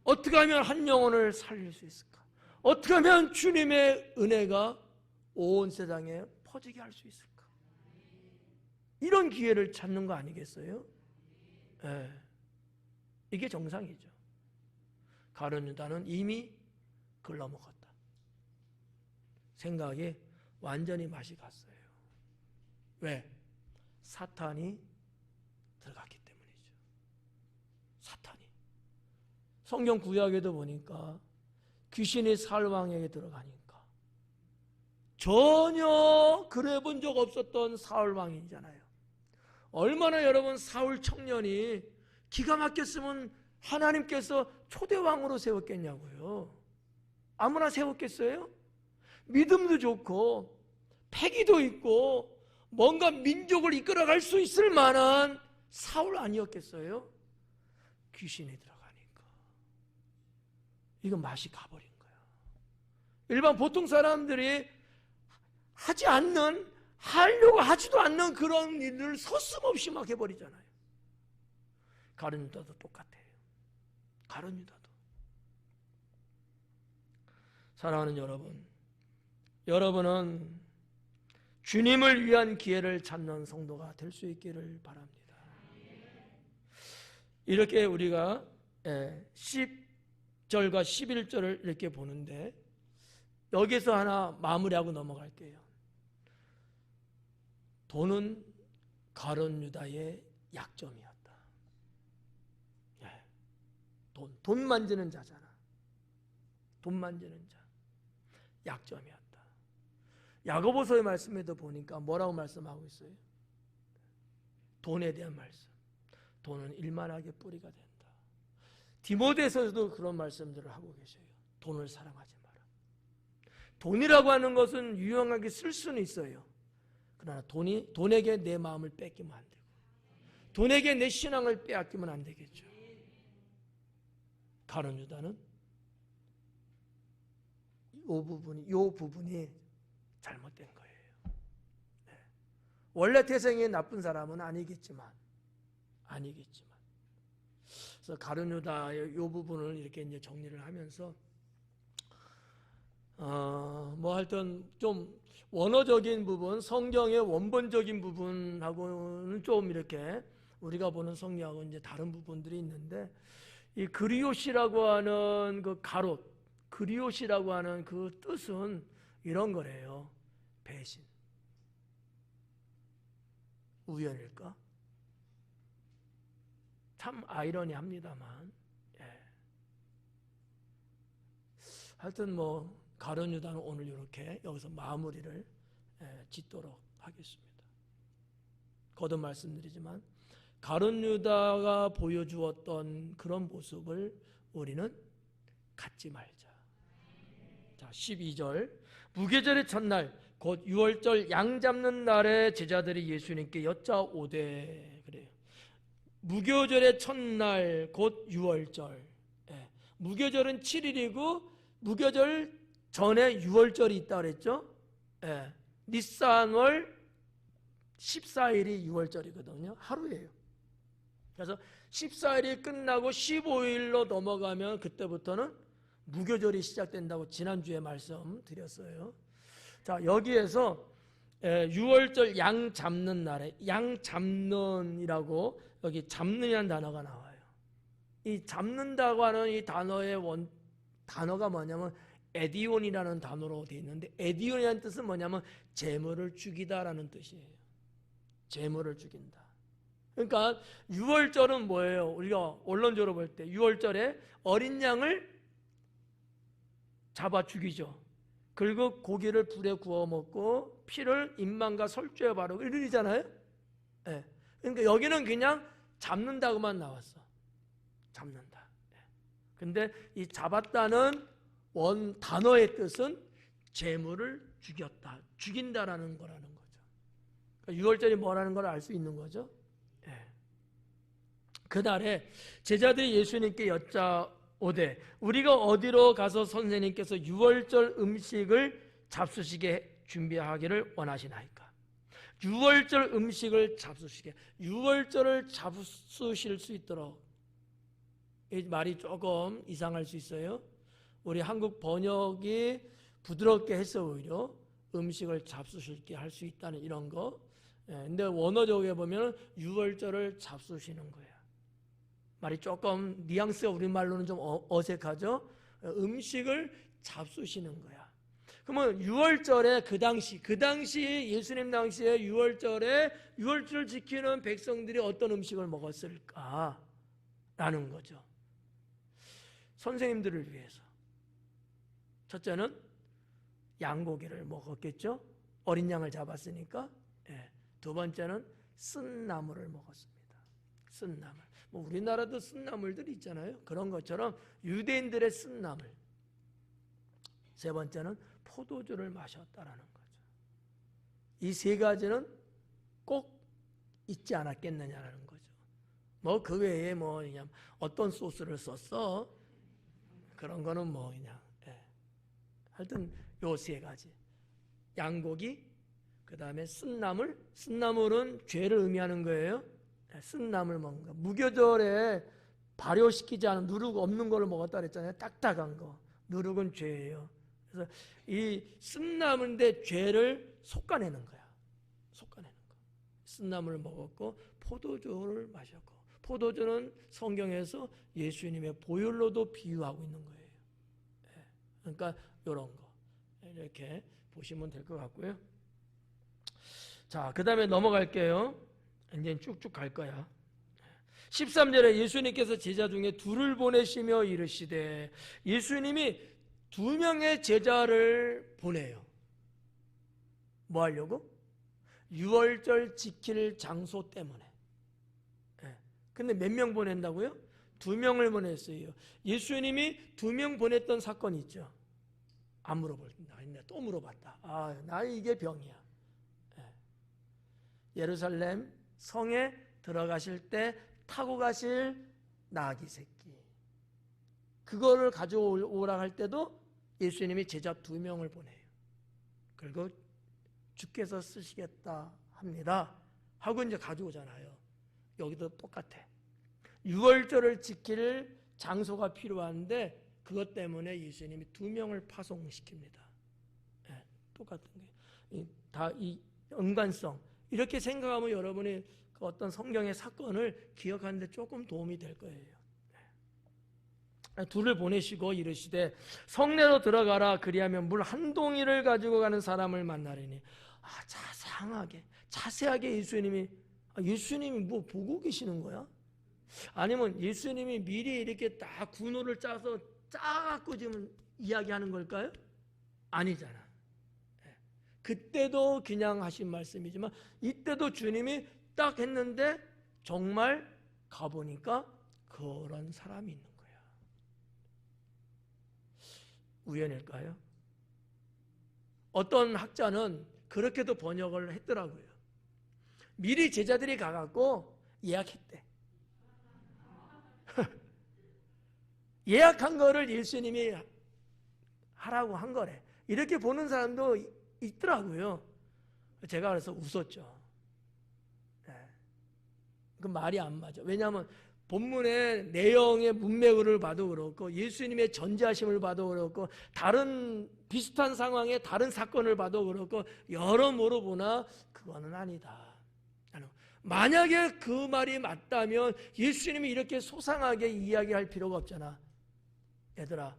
Speaker 1: 어떻게 하면 한 영혼을 살릴 수 있을까? 어떻게 하면 주님의 은혜가 온 세상에 퍼지게 할 수 있을까? 이런 기회를 찾는 거 아니겠어요? 네. 이게 정상이죠. 가룟 유다는 이미 글러먹었다. 생각이 완전히 맛이 갔어요. 왜? 사탄이 들어갔기 때문이죠. 사탄이. 성경 구약에도 보니까 귀신이 사울왕에게 들어가니까 전혀 그래 본 적 없었던 사울왕이잖아요. 얼마나 여러분 사울 청년이 기가 막혔으면 하나님께서 초대왕으로 세웠겠냐고요. 아무나 세웠겠어요? 믿음도 좋고 패기도 있고 뭔가 민족을 이끌어갈 수 있을 만한 사울 아니었겠어요? 귀신이 들어가니까 이거 맛이 가버린 거야. 일반 보통 사람들이 하지 않는, 하려고 하지도 않는 그런 일을 서슴없이 막 해버리잖아요. 가룟 유다도 똑같아요. 가룟 유다도. 사랑하는 여러분, 여러분은 주님을 위한 기회를 찾는 성도가 될 수 있기를 바랍니다. 이렇게 우리가 10절과 11절을 이렇게 보는데 여기서 하나 마무리하고 넘어갈게요. 돈은 가룟 유다의 약점이었다. 돈 만지는 자잖아. 돈 만지는 자. 약점이었다. 야고보서의 말씀에도 보니까 뭐라고 말씀하고 있어요? 돈에 대한 말씀. 돈은 일만하게 뿌리가 된다. 디모데서도 그런 말씀들을 하고 계셔요. 돈을 사랑하지 마라. 돈이라고 하는 것은 유용하게 쓸 수는 있어요. 그러나 돈에게 내 마음을 뺏기면 안 되고 돈에게 내 신앙을 빼앗기면 안 되겠죠. 가룟 유다는 이 부분이 잘못된 거예요. 네. 원래 태생이 나쁜 사람은 아니겠지만 그래서 가룟 유다의 이 부분을 이렇게 이제 정리를 하면서 뭐 하여튼 좀 원어적인 부분, 성경의 원본적인 부분하고는 좀 이렇게 우리가 보는 성경하고 이제 다른 부분들이 있는데 이 그리옷이라고 하는 그 가롯, 그리옷이라고 하는 그 뜻은 이런 거래요. 배신. 우연일까? 참 아이러니합니다만, 하여튼 뭐 가룟 유다는 오늘 이렇게 여기서 마무리를 짓도록 하겠습니다. 거듭 말씀드리지만 가룟 유다가 보여주었던 그런 모습을 우리는 갖지 말자. 자, 12절. 무교절의 첫날 곧 유월절 양 잡는 날에 제자들이 예수님께 여짜오되. 그래요. 무교절의 첫날 곧 유월절. 무교절은 7일이고 무교절 전에 유월절이 있다고 그랬죠. 니산월 14일이 유월절이거든요. 하루예요. 그래서 14일이 끝나고 15일로 넘어가면 그때부터는 무교절이 시작된다고 지난주에 말씀드렸어요. 자, 여기에서 유월절 양 잡는 날에 양 잡는이라고 여기 잡는이라는 단어가 나와요. 이 잡는다고 하는 이 단어의 단어가 뭐냐면 에디온이라는 단어로 되어 있는데 에디온이라는 뜻은 뭐냐면 재물을 죽이다라는 뜻이에요. 재물을 죽인다. 그러니까 유월절은 뭐예요? 우리가 원론적으로 볼 때 유월절에 어린 양을 잡아 죽이죠. 그리고 고기를 불에 구워 먹고 피를 인망과 설주에 바르고 이러잖아요. 그러니까 여기는 그냥 잡는다고만 나왔어. 잡는다. 근데 이 잡았다는 원 단어의 뜻은 재물을 죽였다, 죽인다라는 거라는 거죠. 그러니까 유월절이 뭐라는 걸 알 수 있는 거죠. 그날에 제자들이 예수님께 여짜오되 우리가 어디로 가서 선생님께서 유월절 음식을 잡수시게 준비하기를 원하시나이까. 유월절 음식을 잡수시게, 유월절을 잡수실 수 있도록. 이 말이 조금 이상할 수 있어요. 우리 한국 번역이 부드럽게 해서 오히려 음식을 잡수실게 할 수 있다는 이런 거. 근데 원어적으로 보면 유월절을 잡수시는 거예요. 말이 조금 뉘앙스가 우리말로는 좀 어색하죠. 음식을 잡수시는 거야. 그러면 유월절에 그 당시 예수님 당시에 유월절에 유월절을 지키는 백성들이 어떤 음식을 먹었을까라는 거죠. 선생님들을 위해서 첫째는 양고기를 먹었겠죠. 어린 양을 잡았으니까. 두 번째는 쓴 나물을 먹었습니다. 쓴 나물. 뭐 우리나라도 쓴 나물들이 있잖아요. 그런 것처럼 유대인들의 쓴 나물. 세 번째는 포도주를 마셨다라는 거죠. 이 세 가지는 꼭 있지 않았겠느냐라는 거죠. 뭐 그 외에 뭐 그냥 어떤 소스를 썼어? 그런 거는 뭐 그냥 하여튼 요 세 가지. 양고기, 그 다음에 쓴나물. 쓴나물은 죄를 의미하는 거예요. 쓴나물 먹는 거. 무교절에 발효시키지 않은 누룩 없는 거를 먹었다 그랬잖아요. 딱딱한 거. 누룩은 죄예요. 그래서 이 쓴나물인데 죄를 솎아내는 거야. 솎아내는 거. 쓴나물을 먹었고 포도주를 마셨고, 포도주는 성경에서 예수님의 보혈로도 비유하고 있는 거예요. 그러니까 이런 거 이렇게 보시면 될 것 같고요. 자, 그 다음에 넘어갈게요. 이제 쭉쭉 갈 거야. 13절에 예수님께서 제자 중에 둘을 보내시며 이르시되, 예수님이 2명의 제자를 보내요. 뭐 하려고? 유월절 지킬 장소 때문에. 근데 몇 명 보낸다고요? 2명을 보냈어요. 예수님이 2명 보냈던 사건이 있죠. 안 물어볼다. 또 물어봤다. 아, 나 이게 병이야. 예루살렘 성에 들어가실 때 타고 가실 나귀 새끼, 그거를 가져오라 할 때도 예수님이 제자 2명을 보내요. 그리고 주께서 쓰시겠다 합니다 하고 이제 가져오잖아요. 여기도 똑같아. 유월절을 지킬 장소가 필요한데 그것 때문에 예수님이 2명을 파송시킵니다. 똑같은 게 다 이 연관성. 이렇게 생각하면 여러분이 그 어떤 성경의 사건을 기억하는데 조금 도움이 될 거예요. 둘을 보내시고 이르시되 성내로 들어가라. 그리하면 물 한 동이를 가지고 가는 사람을 만나리니. 자세하게 예수님이 뭐 보고 계시는 거야? 아니면 예수님이 미리 이렇게 딱 군호를 짜서 짜갖고 지금 이야기하는 걸까요? 아니잖아. 그때도 그냥 하신 말씀이지만 이때도 주님이 딱 했는데 정말 가보니까 그런 사람이 있는 거야. 우연일까요? 어떤 학자는 그렇게도 번역을 했더라고요. 미리 제자들이 가갖고 예약했대. 예약한 거를 예수님이 하라고 한 거래. 이렇게 보는 사람도 있더라고요. 제가 그래서 웃었죠. 그 말이 안 맞아. 왜냐하면 본문의 내용의 문맥을 봐도 그렇고 예수님의 전지하심을 봐도 그렇고 다른 비슷한 상황의 다른 사건을 봐도 그렇고 여러모로 보나 그거는 아니다. 만약에 그 말이 맞다면 예수님이 이렇게 소상하게 이야기할 필요가 없잖아. 얘들아,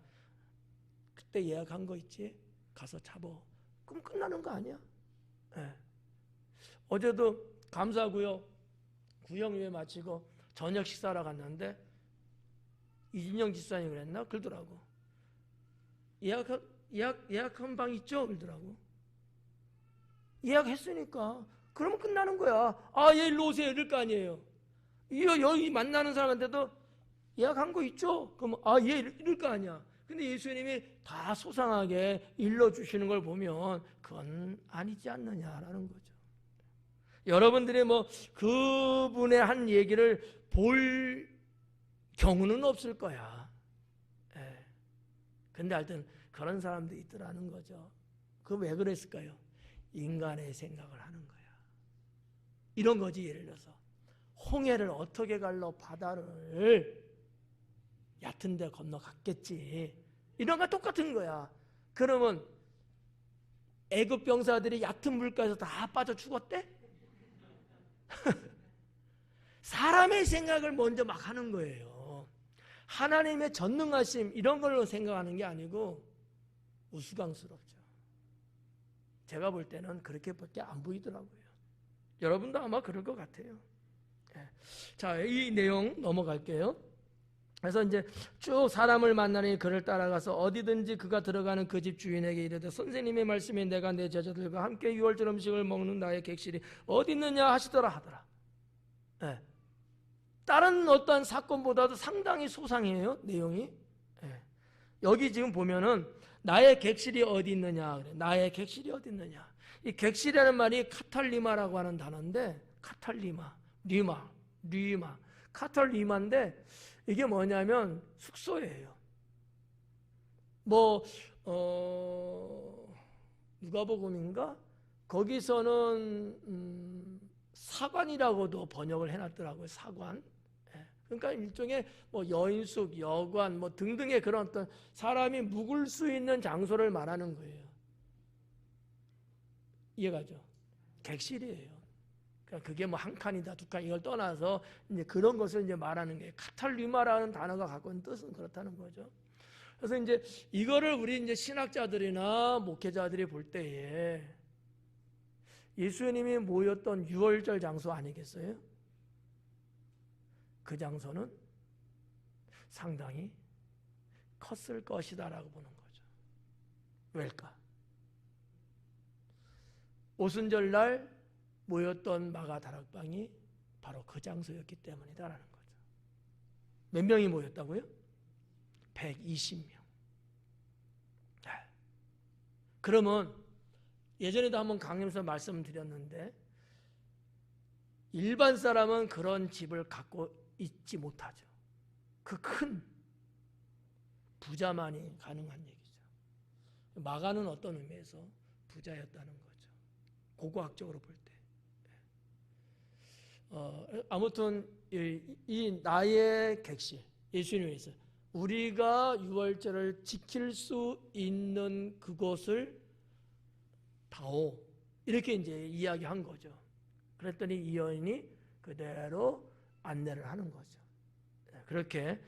Speaker 1: 그때 예약한 거 있지? 가서 잡어. 그럼 끝나는 거 아니야? 네. 어제도 감사구역 구역유회 마치고 저녁 식사하러 갔는데 이진영 집사님 그랬나? 그러더라고. 예약한 방 있죠? 그러더라고. 예약했으니까 그러면 끝나는 거야. 아, 예, 일로 오세요. 이럴 거 아니에요. 여기 만나는 사람한테도 예약한 거 있죠? 그럼 아, 예, 이럴 거 아니야. 근데 예수님이 다 소상하게 일러주시는 걸 보면 그건 아니지 않느냐라는 거죠. 여러분들이 뭐 그분의 한 얘기를 볼 경우는 없을 거야. 예. 근데 하여튼 그런 사람도 있더라는 거죠. 그 왜 그랬을까요? 인간의 생각을 하는 거야. 이런 거지. 예를 들어서 홍해를 어떻게 갈러 바다를 얕은 데 건너갔겠지. 이런 거 똑같은 거야. 그러면 애굽 병사들이 얕은 물가에서 다 빠져 죽었대? 사람의 생각을 먼저 막 하는 거예요. 하나님의 전능하심 이런 걸로 생각하는 게 아니고 우스꽝스럽죠. 제가 볼 때는 그렇게밖에 안 보이더라고요. 여러분도 아마 그럴 것 같아요. 자, 이 내용 넘어갈게요. 그래서 이제 쭉 사람을 만나니 그를 따라가서 어디든지 그가 들어가는 그 집 주인에게 이르되 선생님의 말씀에 내가 내 제자들과 함께 유월절 음식을 먹는 나의 객실이 어디 있느냐 하더라. 네. 다른 어떠한 사건보다도 상당히 소상해요, 내용이. 네. 여기 지금 보면은 나의 객실이 어디 있느냐 그래. 나의 객실이 어디 있느냐. 이 객실이라는 말이 카탈리마라고 하는 단어인데 리마 카탈리마인데 이게 뭐냐면 숙소예요. 누가복음인가? 거기서는 사관이라고도 번역을 해놨더라고요. 사관. 그러니까 일종의 뭐 여인숙, 여관 뭐 등등의 그런 어떤 사람이 묵을 수 있는 장소를 말하는 거예요. 이해가죠? 객실이에요. 그러니까 그게 뭐 한 칸이다, 두 칸 이걸 떠나서 이제 그런 것을 이제 말하는 게 카탈리마라는 단어가 갖고 있는 뜻은 그렇다는 거죠. 그래서 이제 이거를 우리 이제 신학자들이나 목회자들이 볼 때에 예수님이 모였던 유월절 장소 아니겠어요? 그 장소는 상당히 컸을 것이다라고 보는 거죠. 왜일까? 오순절날 모였던 마가 다락방이 바로 그 장소였기 때문이다라는 거죠. 몇 명이 모였다고요? 120명. 그러면 예전에도 한번 강림에서 말씀드렸는데 일반 사람은 그런 집을 갖고 있지 못하죠. 그 큰 부자만이 가능한 얘기죠. 마가는 어떤 의미에서 부자였다는 거죠. 고고학적으로 볼 때. 아무튼 이 나의 객실 예수님에서 우리가 유월절을 지킬 수 있는 그곳을 다오 이렇게 이제 이야기한 거죠. 그랬더니 이 여인이 그대로 안내를 하는 거죠. 그렇게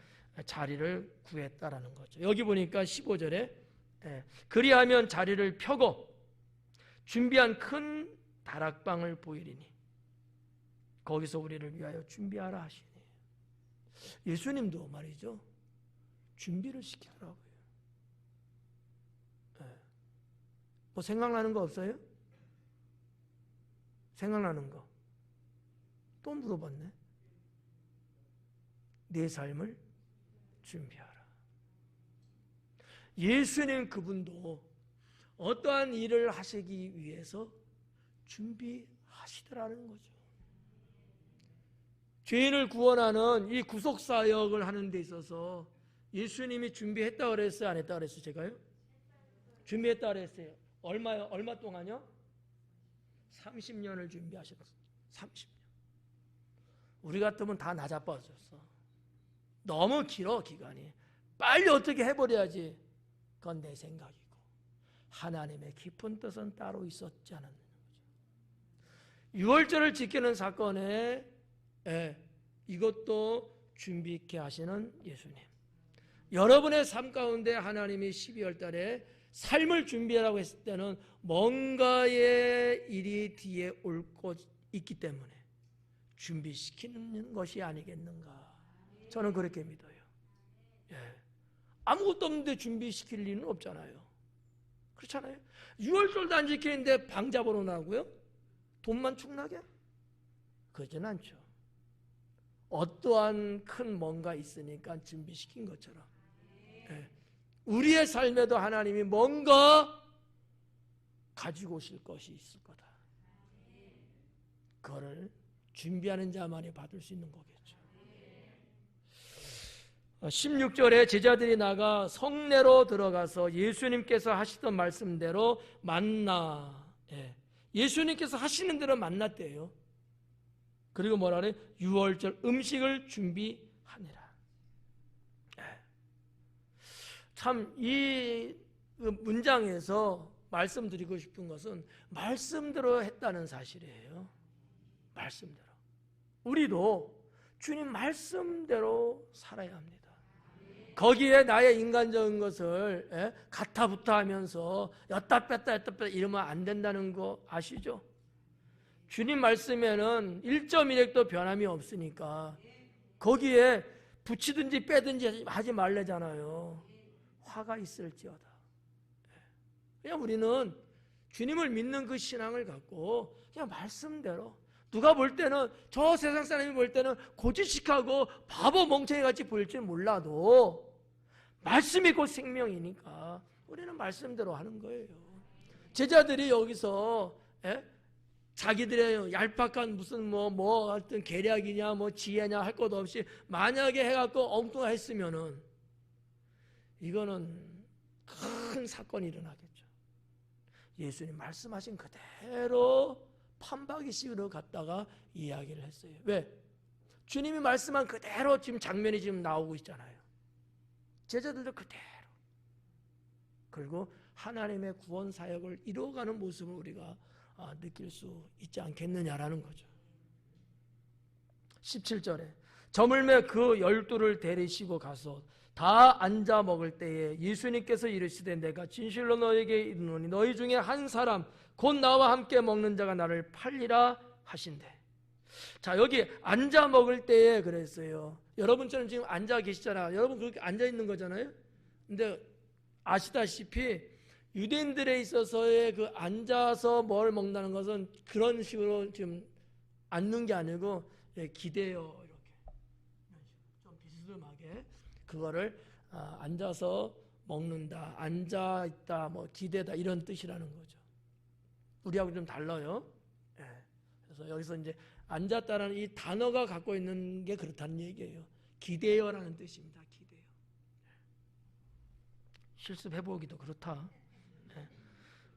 Speaker 1: 자리를 구했다라는 거죠. 여기 보니까 15절에 그리하면 자리를 펴고 준비한 큰 다락방을 보이리니 거기서 우리를 위하여 준비하라 하시니 예수님도 말이죠. 준비를 시키더라고요. 뭐 생각나는 거 없어요? 생각나는 거. 또 물어봤네. 내 삶을 준비하라. 예수님 그분도 어떠한 일을 하시기 위해서 준비하시더라는 거죠. 죄인을 구원하는 이 구속사역을 하는 데 있어서 예수님이 준비했다고 그랬어요? 안 했다고 그랬어요? 제가요? 준비했다고 그랬어요. 얼마요? 얼마 동안요? 30년을 준비하셨어요. 30년. 우리 같으면 다 나자빠졌어. 너무 길어 기간이. 빨리 어떻게 해버려야지. 그건 내 생각이고 하나님의 깊은 뜻은 따로 있었지 않았느냐. 유월절을 지키는 사건에 이것도 준비 있게 하시는 예수님. 여러분의 삶 가운데 하나님이 12월 달에 삶을 준비하라고 했을 때는 뭔가의 일이 뒤에 올 것 있기 때문에 준비시키는 것이 아니겠는가. 저는 그렇게 믿어요. 아무것도 없는데 준비시킬 일은 없잖아요. 그렇잖아요. 6월절도 안 지키는데 방 잡으러 나고요? 돈만 축나게? 그러진 않죠. 어떠한 큰 뭔가 있으니까 준비시킨 것처럼 우리의 삶에도 하나님이 뭔가 가지고 오실 것이 있을 거다. 그거를 준비하는 자만이 받을 수 있는 거겠죠. 16절에 제자들이 나가 성내로 들어가서 예수님께서 하시던 말씀대로 만나, 예수님께서 하시는 대로 만났대요. 그리고 뭐라 그래? 6월절 음식을 준비하니라. 참 이 문장에서 말씀드리고 싶은 것은 말씀대로 했다는 사실이에요. 말씀대로. 우리도 주님 말씀대로 살아야 합니다. 거기에 나의 인간적인 것을 가타부타 하면서 였다 뺐다 이러면 안 된다는 거 아시죠? 주님 말씀에는 1.1핵도 변함이 없으니까 거기에 붙이든지 빼든지 하지 말래잖아요. 화가 있을지어다. 그냥 우리는 주님을 믿는 그 신앙을 갖고 그냥 말씀대로, 누가 볼 때는, 저 세상 사람이 볼 때는 고지식하고 바보 멍청이 같이 보일지 몰라도 말씀이 곧 생명이니까 우리는 말씀대로 하는 거예요. 제자들이 여기서 자기들의 얄팍한 무슨 뭐 어떤 계략이냐 뭐 지혜냐 할 것 없이 만약에 해갖고 엉뚱했으면은 이거는 큰 사건이 일어나겠죠. 예수님 말씀하신 그대로 판박이식으로 갖다가 이야기를 했어요. 왜? 주님이 말씀한 그대로 지금 장면이 지금 나오고 있잖아요. 제자들도 그대로. 그리고 하나님의 구원 사역을 이루어가는 모습을 우리가 느낄 수 있지 않겠느냐라는 거죠. 17절에 저물매 그 12를 데리시고 가서 다 앉아 먹을 때에 예수님께서 이르시되 내가 진실로 너에게 이르노니 너희 중에 한 사람 곧 나와 함께 먹는 자가 나를 팔리라 하신대. 자, 여기 앉아 먹을 때에 그랬어요. 여러분처럼 지금 앉아 계시잖아요. 여러분 그렇게 앉아 있는 거잖아요. 근데 아시다시피 유대인들에 있어서의 그 앉아서 뭘 먹는다는 것은 그런 식으로 지금 앉는 게 아니고 기대어 이렇게 좀 비스듬하게 그거를 앉아서 먹는다, 앉아 있다, 뭐 기대다 이런 뜻이라는 거죠. 우리하고 좀 달라요. 그래서 여기서 이제 앉았다라는 이 단어가 갖고 있는 게 그렇다는 얘기예요. 기대어라는 뜻입니다. 기대어. 실습해보기도 그렇다.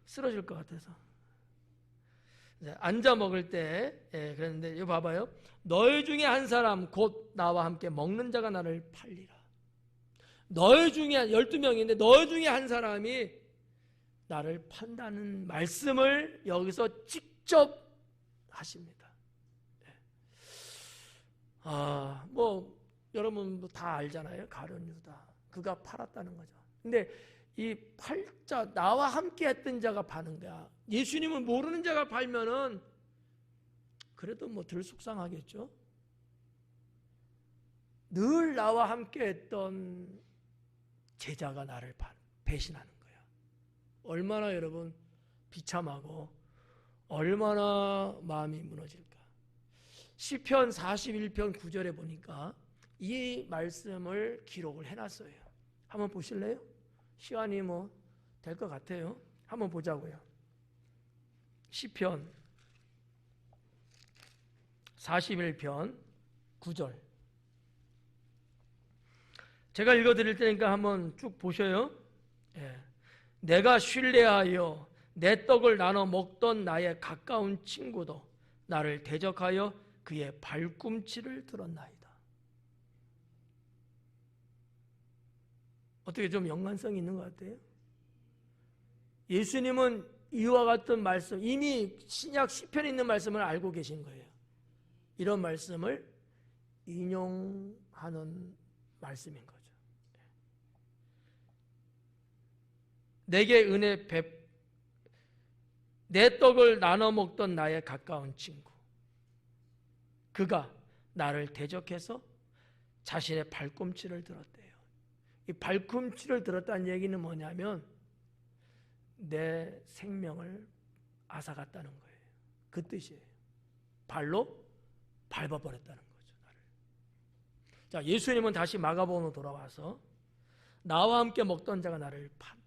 Speaker 1: 쓰러질 것 같아서. 앉아 먹을 때 그랬는데 이거 봐봐요. 너희 중에 한 사람 곧 나와 함께 먹는 자가 나를 팔리라. 너희 중에 12명인데 너희 중에 한 사람이 나를 판다는 말씀을 여기서 직접 하십니다. 뭐 여러분 다 알잖아요. 가룟 유다. 그가 팔았다는 거죠. 근데 이 팔자, 나와 함께 했던 자가 파는 거야. 예수님을 모르는 자가 팔면은 그래도 뭐 덜 속상하겠죠. 늘 나와 함께 했던 제자가 나를 배신하는 거야. 얼마나 여러분 비참하고 얼마나 마음이 무너질까. 시편 41편 9절에 보니까 이 말씀을 기록을 해놨어요. 한번 보실래요? 시간이 될 것 같아요. 한번 보자고요. 시편 41편 9절. 제가 읽어드릴 테니까 한번 쭉 보셔요. 예. 내가 신뢰하여 내 떡을 나눠 먹던 나의 가까운 친구도 나를 대적하여 그의 발꿈치를 들었나이다. 어떻게 좀 연관성이 있는 것 같아요? 예수님은 이와 같은 말씀, 이미 신약 시편에 있는 말씀을 알고 계신 거예요. 이런 말씀을 인용하는 말씀인 거죠. 내게 은혜 내 떡을 나눠 먹던 나의 가까운 친구, 그가 나를 대적해서 자신의 발꿈치를 들었대요. 이 발꿈치를 들었다는 얘기는 뭐냐면 내 생명을 앗아갔다는 거예요. 그 뜻이에요. 발로 밟아버렸다는 거죠, 나를. 자, 예수님은 다시 마가복음으로 돌아와서 나와 함께 먹던 자가 나를 판다.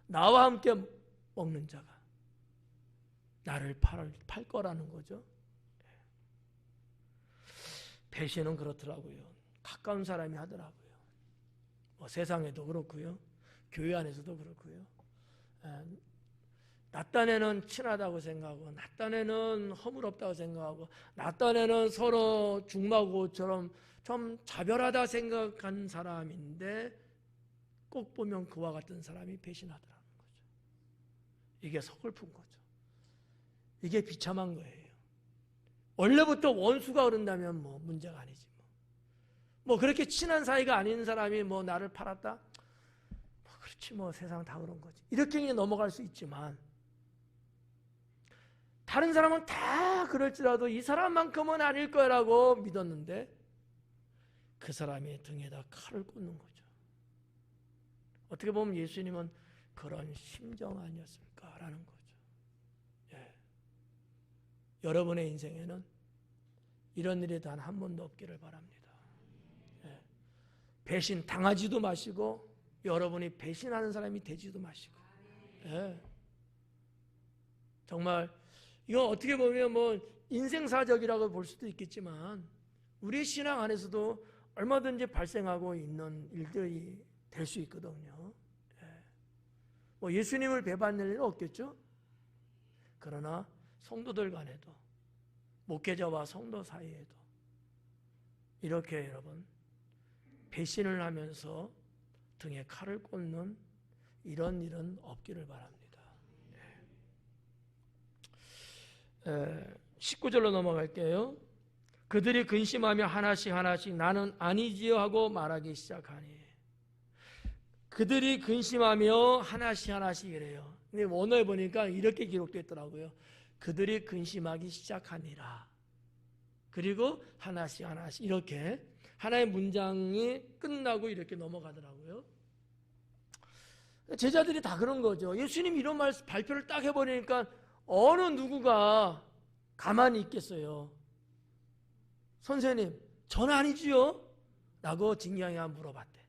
Speaker 1: 나와 함께 먹는 자가 나를 팔 거라는 거죠. 배신은 그렇더라고요. 가까운 사람이 하더라고요. 세상에도 그렇고요. 교회 안에서도 그렇고요. 나 딴에는 친하다고 생각하고, 나 딴에는 허물없다고 생각하고, 나 딴에는 서로 중마고처럼 좀 자별하다 생각한 사람인데 꼭 보면 그와 같은 사람이 배신하더라는 거죠. 이게 서글픈 거죠. 이게 비참한 거예요. 원래부터 원수가 그런다면 문제가 아니지. 그렇게 친한 사이가 아닌 사람이 나를 팔았다? 그렇지, 세상 다 그런 거지. 이렇게 그냥 넘어갈 수 있지만, 다른 사람은 다 그럴지라도 이 사람만큼은 아닐 거라고 믿었는데 그 사람의 등에다 칼을 꽂는 거죠. 어떻게 보면 예수님은 그런 심정 아니었을까라는 거죠. 예. 여러분의 인생에는 이런 일이 단 한 번도 없기를 바랍니다. 예. 배신 당하지도 마시고 여러분이 배신하는 사람이 되지도 마시고. 예. 정말 이거 어떻게 보면 인생사적이라고 볼 수도 있겠지만 우리 신앙 안에서도 얼마든지 발생하고 있는 일들이 될 수 있거든요. 예. 예수님을 배반할 일은 없겠죠. 그러나 성도들 간에도 목회자와 성도 사이에도 이렇게 여러분 배신을 하면서 등에 칼을 꽂는 이런 일은 없기를 바랍니다. 19절로 넘어갈게요. 그들이 근심하며 하나씩 나는 아니지요 하고 말하기 시작하니. 그들이 근심하며 하나씩 이래요. 근데 원어에 보니까 이렇게 기록되어 있더라고요. 그들이 근심하기 시작하니라. 그리고 하나씩 이렇게 하나의 문장이 끝나고 이렇게 넘어가더라고요. 제자들이 다 그런 거죠. 예수님 이런 말 발표를 딱 해버리니까 어느 누구가 가만히 있겠어요. 선생님, 전 아니지요? 라고 진경이가 물어봤대.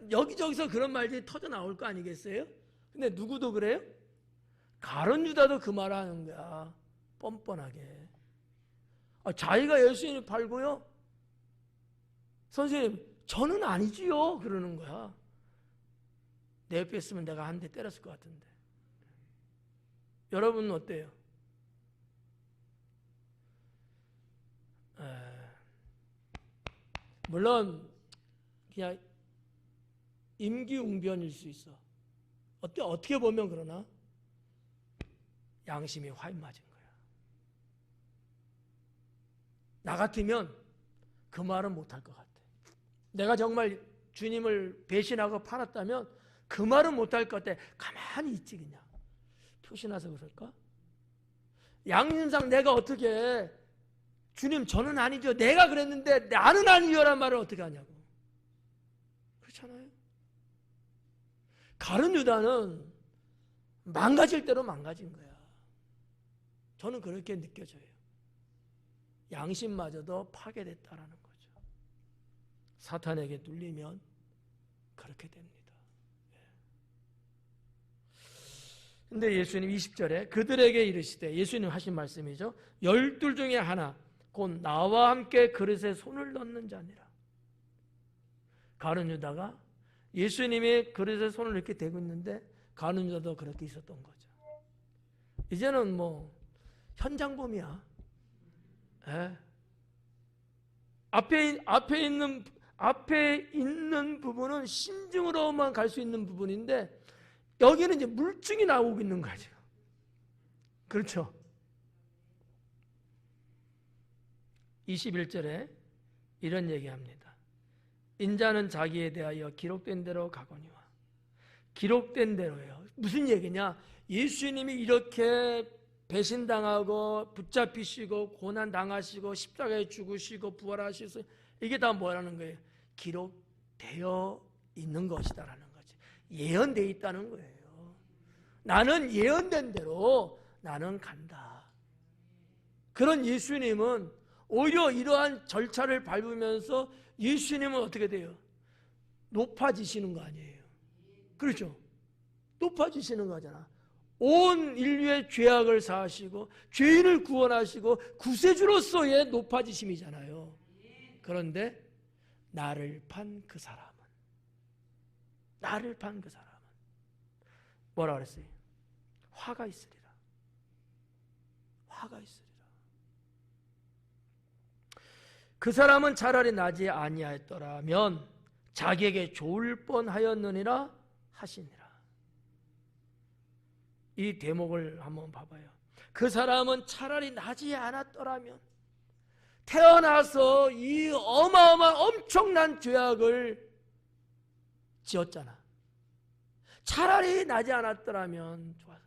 Speaker 1: 여기저기서 그런 말들이 터져 나올 거 아니겠어요? 근데 누구도 그래요? 가룟 유다도 그 말 하는 거야. 뻔뻔하게. 자기가 예수님을 팔고요. 선생님, 저는 아니지요? 그러는 거야. 내 옆에 있으면 내가 한 대 때렸을 것 같은데. 여러분은 어때요? 물론 그냥 임기응변일 수 있어. 어떻게 보면 그러나 양심이 화인 맞은 거야. 나 같으면 그 말은 못할 것 같아. 내가 정말 주님을 배신하고 팔았다면 그 말은 못할 것 같아. 가만히 있지 그냥. 표시나서 그럴까? 양심상 내가 어떻게 주님 저는 아니죠. 내가 그랬는데 나는 아니요란 말을 어떻게 하냐고. 그렇잖아요. 가룟 유다는 망가질 대로 망가진 거야. 저는 그렇게 느껴져요. 양심마저도 파괴됐다라는 거죠. 사탄에게 눌리면 그렇게 됩니다. 근데 예수님 20절에 그들에게 이르시되, 예수님 하신 말씀이죠. 12 중에 하나 곧 나와 함께 그릇에 손을 넣는 자니라. 가룟 유다가 예수님이 그릇에 손을 이렇게 대고 있는데 가룟 유다도 그렇게 있었던 거죠. 이제는 뭐 현장범이야. 예. 앞에 있는 부분은 심증으로만 갈 수 있는 부분인데 여기는 이제 물증이 나오고 있는 거죠. 그렇죠? 21절에 이런 얘기합니다. 인자는 자기에 대하여 기록된 대로 가거니와. 기록된 대로예요. 무슨 얘기냐? 예수님이 이렇게 배신당하고 붙잡히시고 고난당하시고 십자가에 죽으시고 부활하셔서 이게 다 뭐라는 거예요? 기록되어 있는 것이다라는 거지. 예언되어 있다는 거예요. 나는 예언된 대로 나는 간다. 그런 예수님은 오히려 이러한 절차를 밟으면서 예수님은 어떻게 돼요? 높아지시는 거 아니에요. 그렇죠? 높아지시는 거잖아. 온 인류의 죄악을 사하시고 죄인을 구원하시고 구세주로서의 높아지심이잖아요. 그런데 나를 판 그 사람은 뭐라 그랬어요? 화가 있으리라. 화가 있으리라. 그 사람은 차라리 나지 아니하였더라면 자기에게 좋을 뻔하였느니라 하시니라. 이 대목을 한번 봐봐요. 그 사람은 차라리 나지 않았더라면, 태어나서 이 어마어마한 엄청난 죄악을 지었잖아. 차라리 나지 않았더라면 좋았어.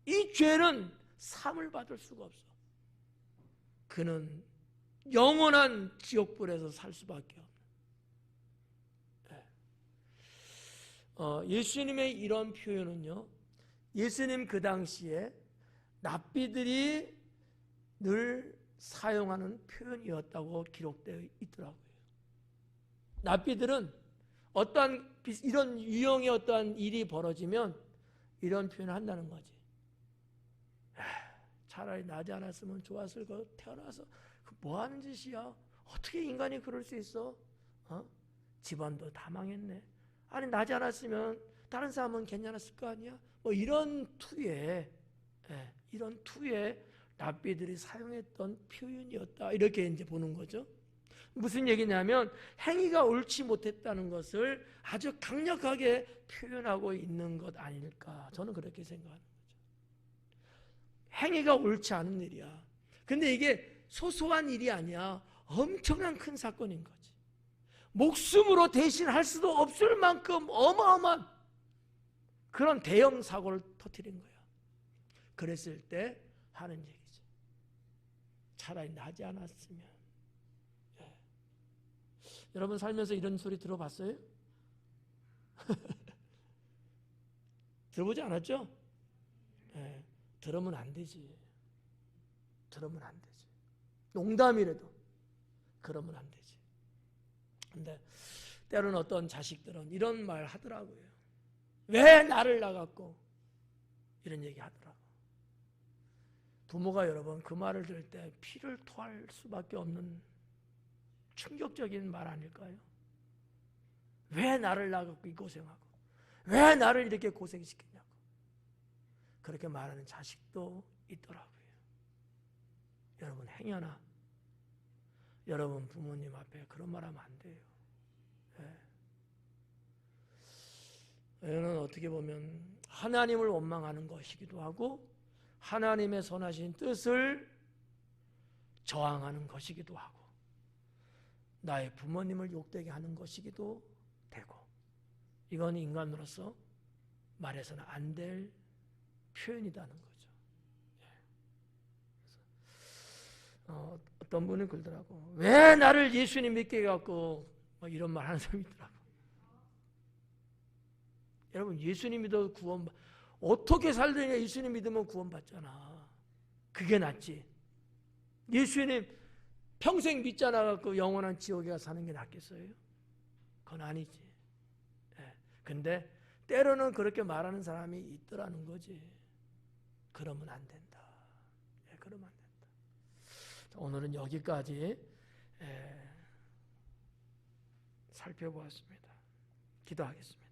Speaker 1: 이 죄는 사함을 받을 수가 없어. 그는 영원한 지옥불에서 살 수밖에 없는. 예수님의 이런 표현은요, 예수님 그 당시에 랍비들이 늘 사용하는 표현이었다고 기록되어 있더라고요. 랍비들은 어떠한 이런 유형의 어떠한 일이 벌어지면 이런 표현을 한다는 거지. 차라리 나지 않았으면 좋았을 거. 태어나서 뭐 하는 짓이야? 어떻게 인간이 그럴 수 있어? 집안도 다 망했네. 아니 나지 않았으면 다른 사람은 괜찮았을 거 아니야? 뭐 이런 투에 랍비들이 사용했던 표현이었다. 이렇게 이제 보는 거죠. 무슨 얘기냐면 행위가 옳지 못했다는 것을 아주 강력하게 표현하고 있는 것 아닐까. 저는 그렇게 생각하는 거죠. 행위가 옳지 않은 일이야. 근데 이게 소소한 일이 아니야. 엄청난 큰 사건인 거지. 목숨으로 대신할 수도 없을 만큼 어마어마한 그런 대형 사고를 터뜨린 거야. 그랬을 때 하는 얘기지. 차라리 나지 않았으면. 여러분 살면서 이런 소리 들어봤어요? 들어보지 않았죠? 들으면 안 되지. 들으면 안 되지. 농담이라도 그러면 안 되지. 근데 때로는 어떤 자식들은 이런 말 하더라고요. 왜 나를 낳았고? 이런 얘기 하더라고. 부모가 여러분 그 말을 들을 때 피를 토할 수밖에 없는 충격적인 말 아닐까요? 왜 나를 낳았고 이 고생하고, 왜 나를 이렇게 고생시키냐고 그렇게 말하는 자식도 있더라고요. 여러분 행여나 여러분 부모님 앞에 그런 말 하면 안 돼요. 이거는 어떻게 보면 하나님을 원망하는 것이기도 하고 하나님의 선하신 뜻을 저항하는 것이기도 하고 나의 부모님을 욕되게 하는 것이기도 되고, 이건 인간으로서 말해서는 안 될 표현이라는 거죠. 어떤 분은 그러더라고. 왜 나를 예수님 믿게 해갖고 뭐 이런 말 하는 사람이 있더라고. 여러분 예수님 믿어도 어떻게 살느냐. 예수님 믿으면 구원받잖아. 그게 낫지. 예수님 평생 믿잖아 갖고 영원한 지옥에 가 사는 게 낫겠어요? 그건 아니지. 근데 때로는 그렇게 말하는 사람이 있더라는 거지. 그러면 안 된다. 그러면 안 된다. 오늘은 여기까지 살펴보았습니다. 기도하겠습니다.